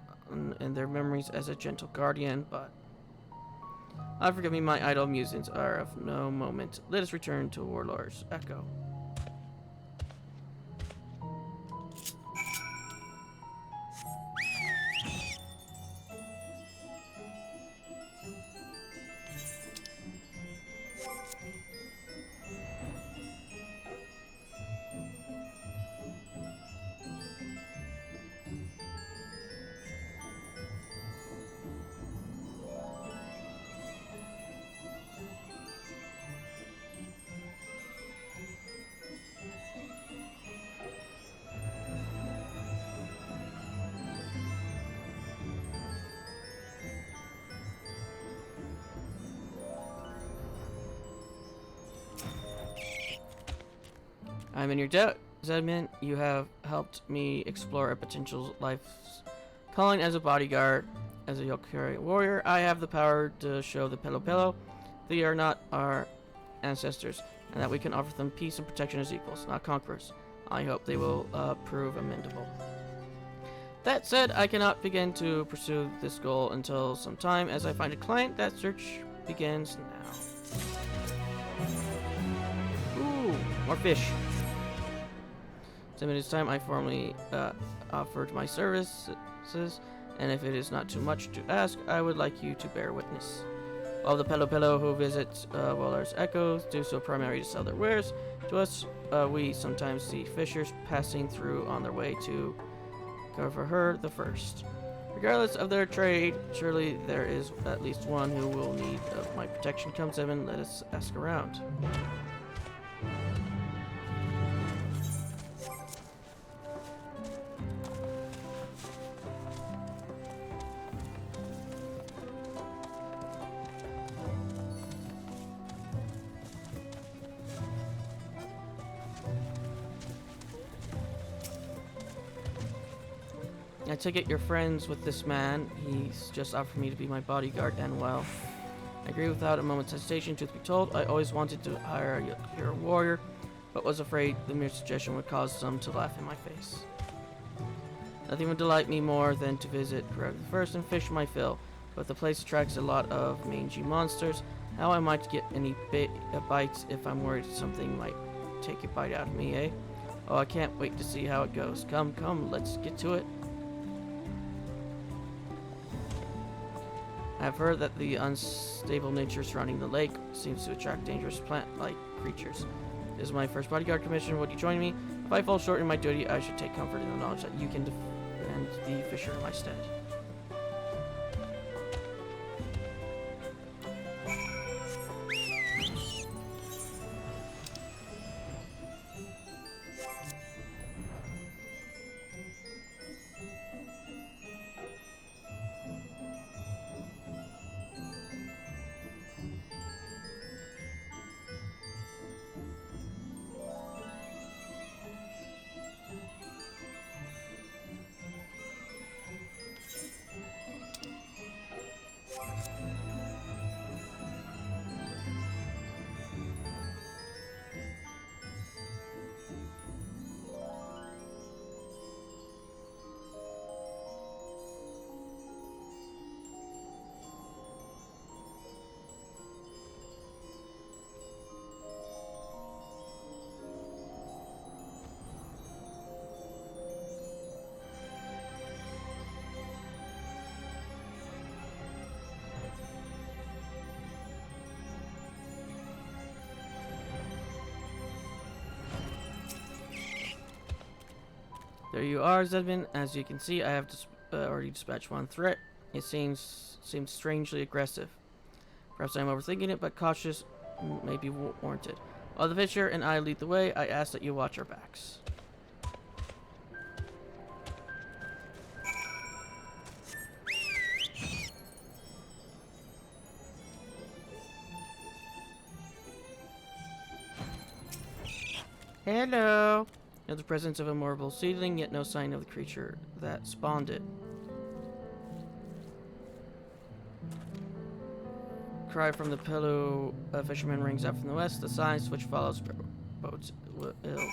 in their memories as a gentle guardian, but forgive me, my idle musings are of no moment. Let us return to Warlord's Echo. I'm in your debt, Zedman. You have helped me explore a potential life's calling as a bodyguard. As a Yokari warrior, I have the power to show the Pelo they are not our ancestors, and that we can offer them peace and protection as equals, not conquerors. I hope they will prove amendable. That said, I cannot begin to pursue this goal until some time as I find a client. That search begins now. Ooh, more fish. So it is time I formally offered my services, and if it is not too much to ask, I would like you to bear witness. All the Pelo who visit Waller's Echoes do so primarily to sell their wares. To us, we sometimes see fishers passing through on their way to cover her the first. Regardless of their trade, surely there is at least one who will need of my protection. Come, Seven, let us ask around. I take it you're friends with this man. He's just offered me to be my bodyguard, and well, I agree without a moment's hesitation. Truth be told, I always wanted to hire a hero warrior, but was afraid the mere suggestion would cause some to laugh in my face. Nothing would delight me more than to visit Greg first and fish my fill, but the place attracts a lot of mangy monsters. How I might get any bites if I'm worried something might take a bite out of me, eh? Oh, I can't wait to see how it goes. Come, come, let's get to it. I've heard that the unstable nature surrounding the lake seems to attract dangerous plant-like creatures. This is my first bodyguard commission. Would you join me? If I fall short in my duty, I should take comfort in the knowledge that you can defend the fisher in my stead. There you are, Zedman. As you can see, I have already dispatched one threat. It seems strangely aggressive. Perhaps I'm overthinking it, but cautious may be warranted. While the Fisher and I lead the way, I ask that you watch our backs. Hello! You know the presence of a mortal seedling, yet no sign of the creature that spawned it. Cry from the pillow fisherman rings out from the west. The silence which follows bodes ill.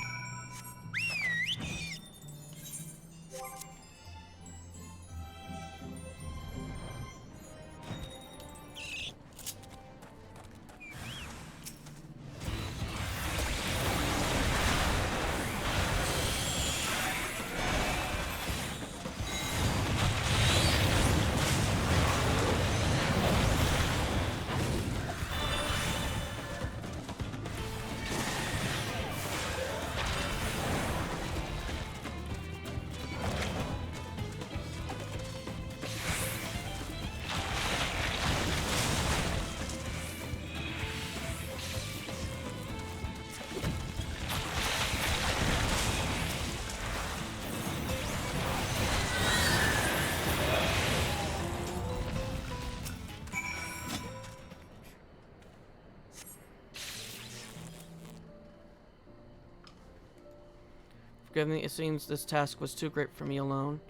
Forgive me, it seems this task was too great for me alone.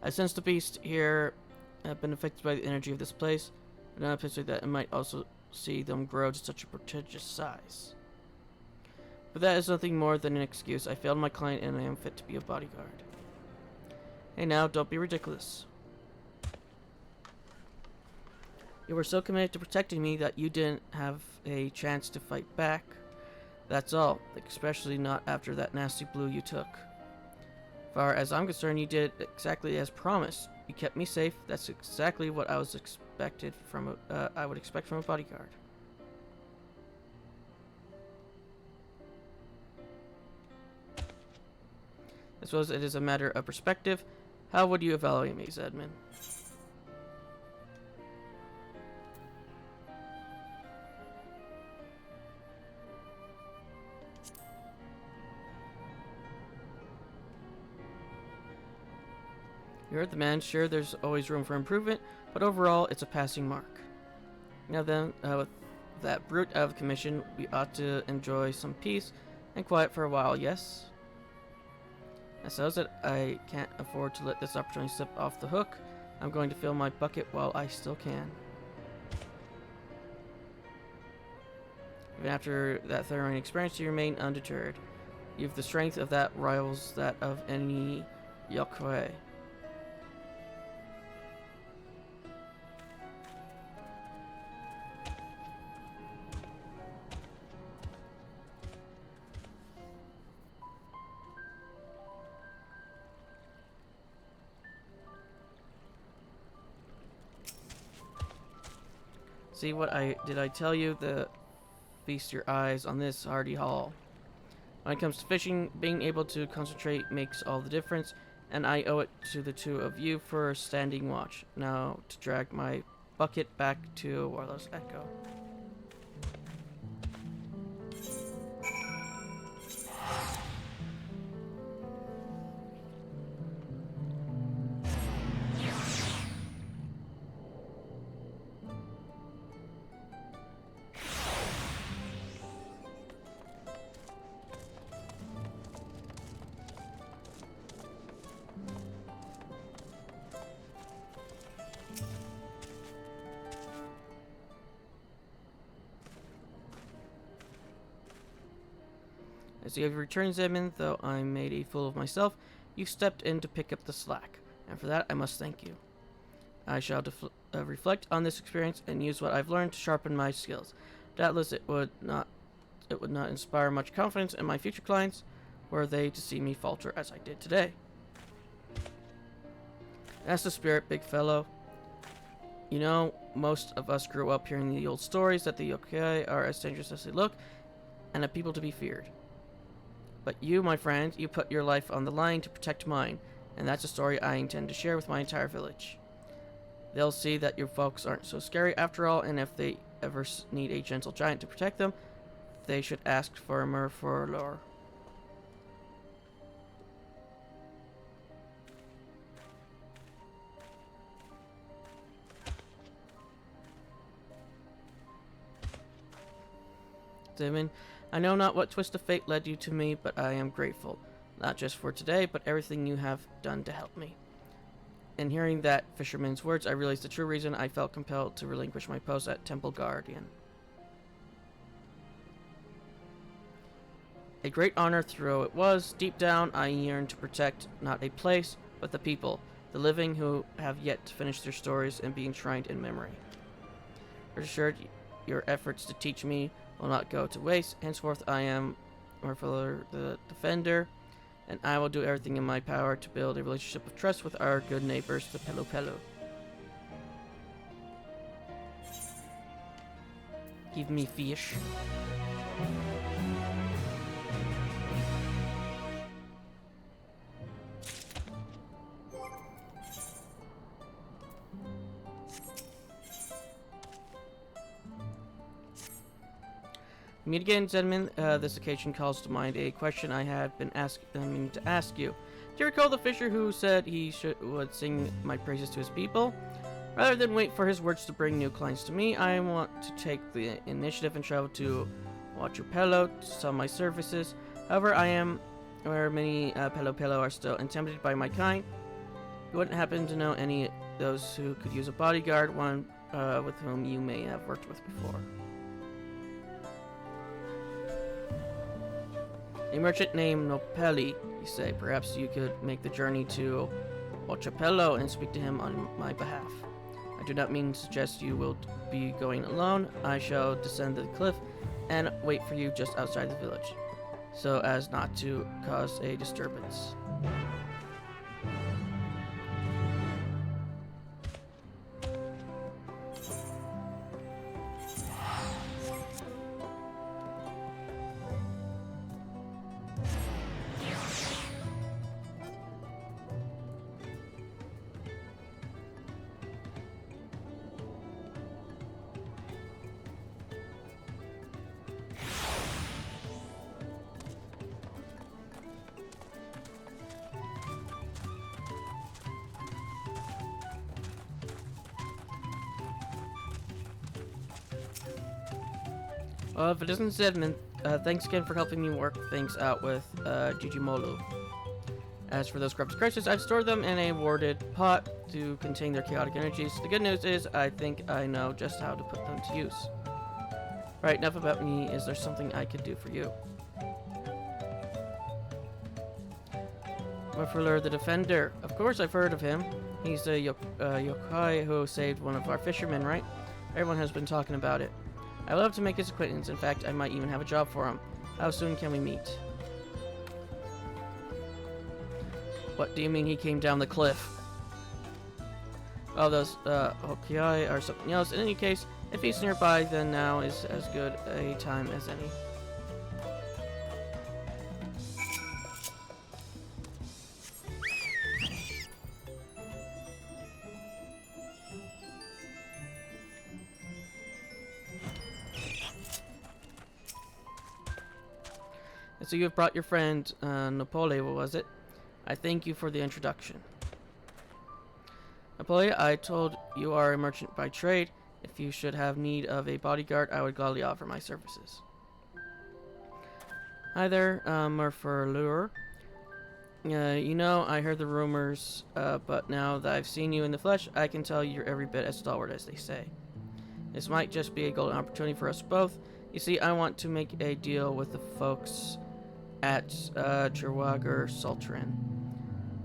I sense the beast here have been affected by the energy of this place, but I picture that it might also see them grow to such a prodigious size. But that is nothing more than an excuse. I failed my client and I am fit to be a bodyguard. Hey now, don't be ridiculous. You were so committed to protecting me that you didn't have a chance to fight back. That's all, especially not after that nasty blow you took. Far as I'm concerned, you did exactly as promised. You kept me safe. That's exactly what I was expected from I would expect from a bodyguard. I suppose it is a matter of perspective. How would you evaluate me, Zedman? You heard the man. Sure, there's always room for improvement, but overall, it's a passing mark. Now then, with that brute out of commission, we ought to enjoy some peace and quiet for a while, yes? I suppose that I can't afford to let this opportunity slip off the hook. I'm going to fill my bucket while I still can. Even after that thrilling experience, you remain undeterred. You have the strength of that rivals that of any Yokoi. See what did I tell you? Feast your eyes on this hardy haul. When it comes to fishing, being able to concentrate makes all the difference, and I owe it to the two of you for standing watch. Now to drag my bucket back to Warlow's Echo. As you have returned, Zedman, though I made a fool of myself, you stepped in to pick up the slack, and for that I must thank you. I shall reflect on this experience and use what I've learned to sharpen my skills. Doubtless it would not inspire much confidence in my future clients, were they to see me falter as I did today. That's the spirit, big fellow. You know, most of us grew up hearing the old stories that the yokai are as dangerous as they look, and a people to be feared. But you, my friend, you put your life on the line to protect mine, and that's a story I intend to share with my entire village. They'll see that your folks aren't so scary after all, and if they ever need a gentle giant to protect them, they should ask for a Merfolor. Damon, I know not what twist of fate led you to me, but I am grateful. Not just for today, but everything you have done to help me. In hearing that fisherman's words, I realized the true reason I felt compelled to relinquish my post at Temple Guardian. A great honor though it was, deep down I yearned to protect not a place, but the people, the living who have yet to finish their stories and be enshrined in memory. Rest assured, your efforts to teach me will not go to waste. Henceforth I am Merfolor the Defender, and I will do everything in my power to build a relationship of trust with our good neighbors, the Pelo Pelo. Give me fish. Meet again, Zedman. This occasion calls to mind a question I had been meaning to ask you. Do you recall the fisher who said he would sing my praises to his people? Rather than wait for his words to bring new clients to me, I want to take the initiative and travel to Dawntrail to sell my services. However, I am where many Pelo Pelo are still intimidated by my kind. You wouldn't happen to know any of those who could use a bodyguard, one with whom you may have worked with before. A merchant named Nopeli, you say. Perhaps you could make the journey to Ochapello and speak to him on my behalf. I do not mean to suggest you will be going alone. I shall descend the cliff and wait for you just outside the village, so as not to cause a disturbance. If it isn't Zedman, thanks again for helping me work things out with Jujimolu. As for those corrupted creatures, I've stored them in a warded pot to contain their chaotic energies. The good news is, I think I know just how to put them to use. Right, enough about me. Is there something I could do for you? Mufurler the Defender. Of course I've heard of him. He's the yokai who saved one of our fishermen, right? Everyone has been talking about it. I love to make his acquaintance. In fact, I might even have a job for him. How soon can we meet? What do you mean he came down the cliff? Oh, those Hokiai are something else. In any case, if he's nearby, then now is as good a time as any. So you have brought your friend Napoli, what was it? I thank you for the introduction. Napoli, I told you are a merchant by trade. If you should have need of a bodyguard, I would gladly offer my services. Hi there, Murfurlure. You know, I heard the rumors, but now that I've seen you in the flesh, I can tell you're every bit as stalwart as they say. This might just be a golden opportunity for us both. You see, I want to make a deal with the folks at Jerwager Sultran.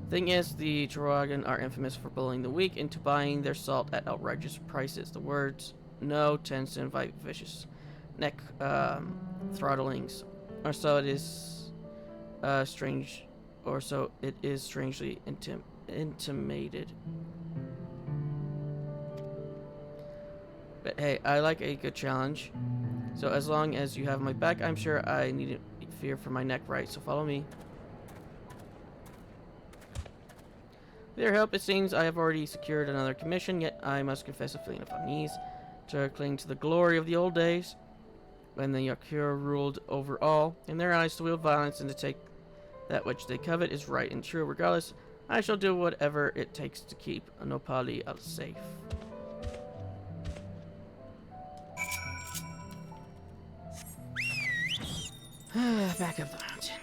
Thing is, the Jerwagan are infamous for bullying the weak into buying their salt at outrageous prices. The words no tends to invite vicious neck throttlings, or so it is strange, or so it is strangely intimated. But hey, I like a good challenge. So as long as you have my back, I'm sure I needn't fear for my neck, right? So follow me. With your help, it seems I have already secured another commission, yet I must confess a feeling of unease. To cling to the glory of the old days, when the Yakura ruled over all. In their eyes, to wield violence and to take that which they covet is right and true. Regardless, I shall do whatever it takes to keep Nopali safe. Back up the mountain.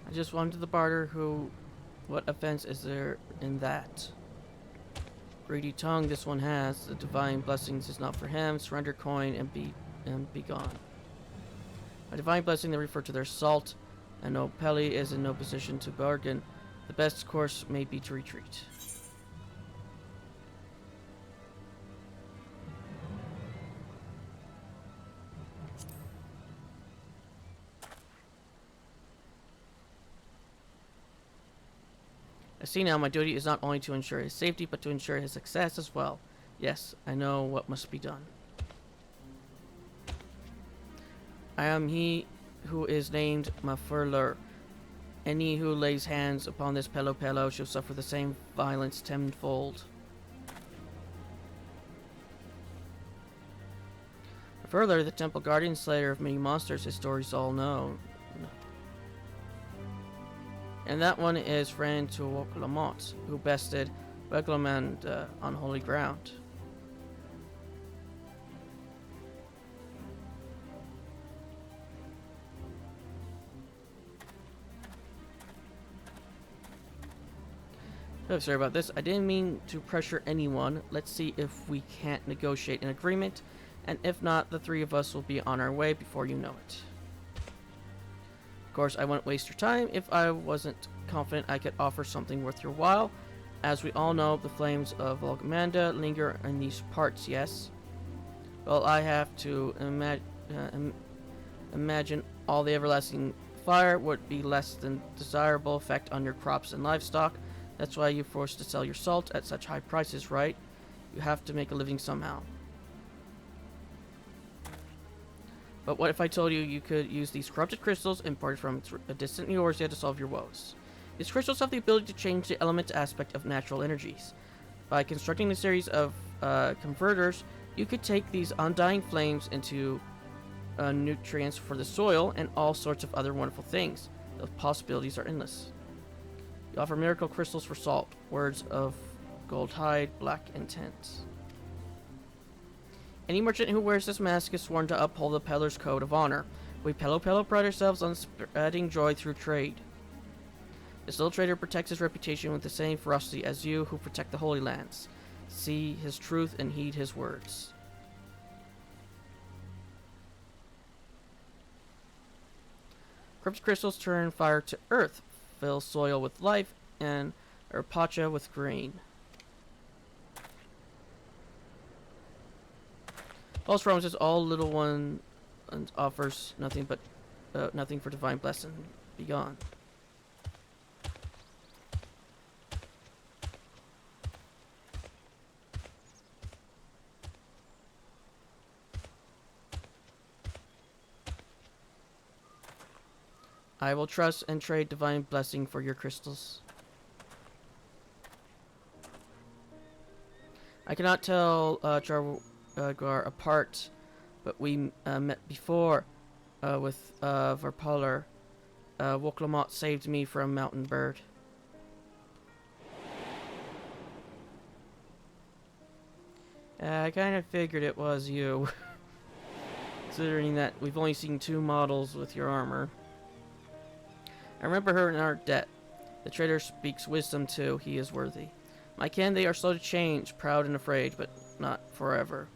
I just wanted the barter who... What offense is there in that? Greedy tongue this one has. The divine blessings is not for him. Surrender coin and be gone. By divine blessing they refer to their salt, and Nopeli is in no position to bargain. The best course may be to retreat. I see now my duty is not only to ensure his safety, but to ensure his success as well. Yes, I know what must be done. I am he who is named Mafurler. Any who lays hands upon this Pelo shall suffer the same violence tenfold. Further, the temple guardian slayer of many monsters, his stories all known. And that one is friend to Wokalamot, who bested Beglamand on holy ground. Oh, sorry about this. I didn't mean to pressure anyone. Let's see if we can't negotiate an agreement, and if not, the three of us will be on our way before you know it. Of course, I wouldn't waste your time if I wasn't confident I could offer something worth your while. As we all know, the flames of Volgamanda linger in these parts, yes? Well, I have to imagine all the everlasting fire would be less than desirable effect on your crops and livestock. That's why you're forced to sell your salt at such high prices, right? You have to make a living somehow. But what if I told you you could use these corrupted crystals imported from a distant Eorzea to solve your woes? These crystals have the ability to change the element aspect of natural energies. By constructing a series of converters, you could take these undying flames into nutrients for the soil and all sorts of other wonderful things. The possibilities are endless. You offer miracle crystals for salt, words of gold hide, black intent. Any merchant who wears this mask is sworn to uphold the peddler's code of honor. We Pello pride ourselves on spreading joy through trade. This little trader protects his reputation with the same ferocity as you who protect the Holy Lands. See his truth and heed his words. Corrupted crystals turn fire to earth, fill soil with life, and Erpacha with grain. False promises all little one and offers nothing but nothing for divine blessing beyond. I will trust and trade divine blessing for your crystals. I cannot tell Chargar apart, but we met before with Varpalar. Woklamot saved me from Mountain Bird. I kind of figured it was you, considering that we've only seen 2 models with your armor. I remember her in our debt. The trader speaks wisdom too, he is worthy. My kin, they are slow to change, proud and afraid, but not forever.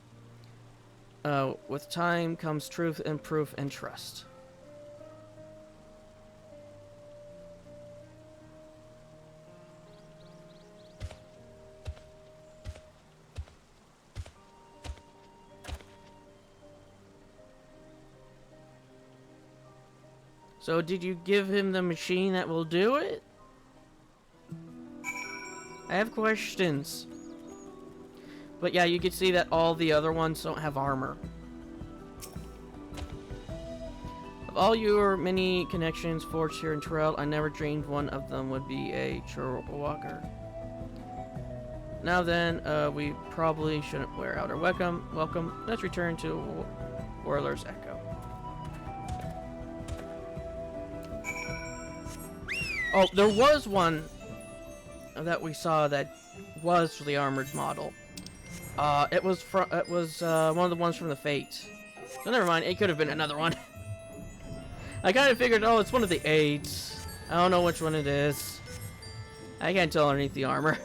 With time comes truth and proof and trust. So did you give him the machine that will do it? I have questions. But yeah, you can see that all the other ones don't have armor. Of all your many connections forged here in Trail, I never dreamed one of them would be a Churwalker. Now then, we probably shouldn't wear out our welcome. Let's return to Whirler's Echo. Oh, there was one that we saw that was the armored model. It was one of the ones from the Fate. So never mind, it could have been another one. I kind of figured, oh, it's one of the aids. I don't know which one it is. I can't tell underneath the armor.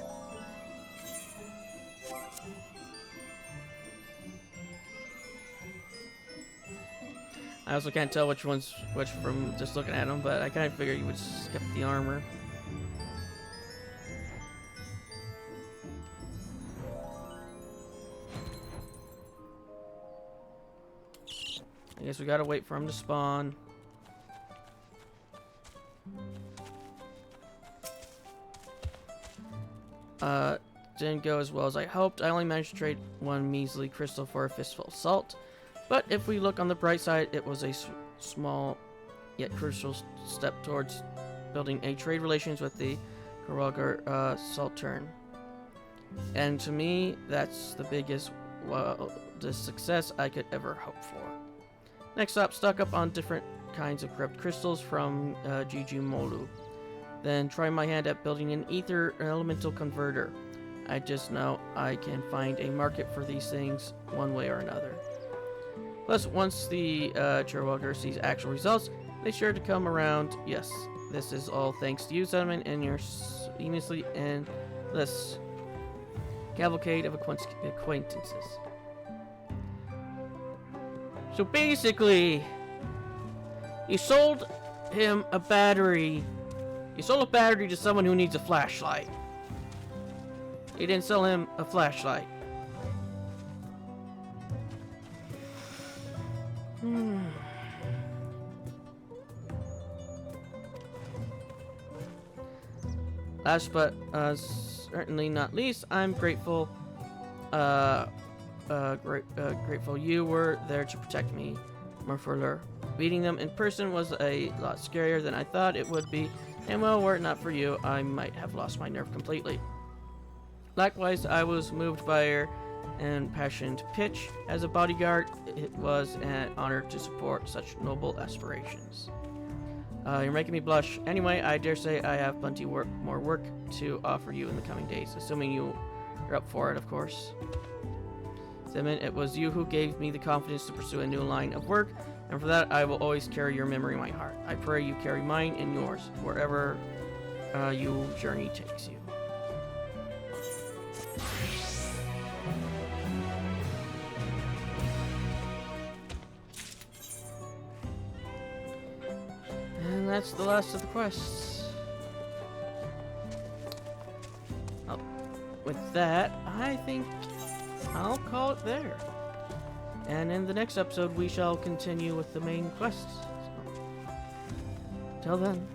I also can't tell which one's which from just looking at them, but I kind of figured you would skip the armor. I guess we gotta wait for him to spawn. Didn't go as well as I hoped. I only managed to trade 1 measly crystal for a fistful of salt. But if we look on the bright side, it was a small yet crucial step towards building a trade relations with the Karagar Sultan. And to me, that's the biggest the success I could ever hope for. Next up, stock up on different kinds of corrupt crystals from Jiju Molu. Then try my hand at building an ether elemental converter. I just know I can find a market for these things one way or another. Plus, once the Churwalker sees actual results, they sure to come around. Yes, this is all thanks to you, Cinnamon, and your seamlessly endless cavalcade of acquaintances. So basically, you sold him a battery. You sold a battery to someone who needs a flashlight. He didn't sell him a flashlight. Last but certainly not least, I'm grateful. Grateful you were there to protect me, Murfurler. Meeting them in person was a lot scarier than I thought it would be, and well, were it not for you, I might have lost my nerve completely. Likewise, I was moved by your impassioned pitch. As a bodyguard, it was an honor to support such noble aspirations. You're making me blush. Anyway, I dare say I have plenty more work to offer you in the coming days, assuming you're up for it, of course. Simon, it was you who gave me the confidence to pursue a new line of work, and for that I will always carry your memory in my heart. I pray you carry mine and yours, wherever your journey takes you. And that's the last of the quests. Oh, with that, I think I'll call it there. And in the next episode, we shall continue with the main quests. So, till then.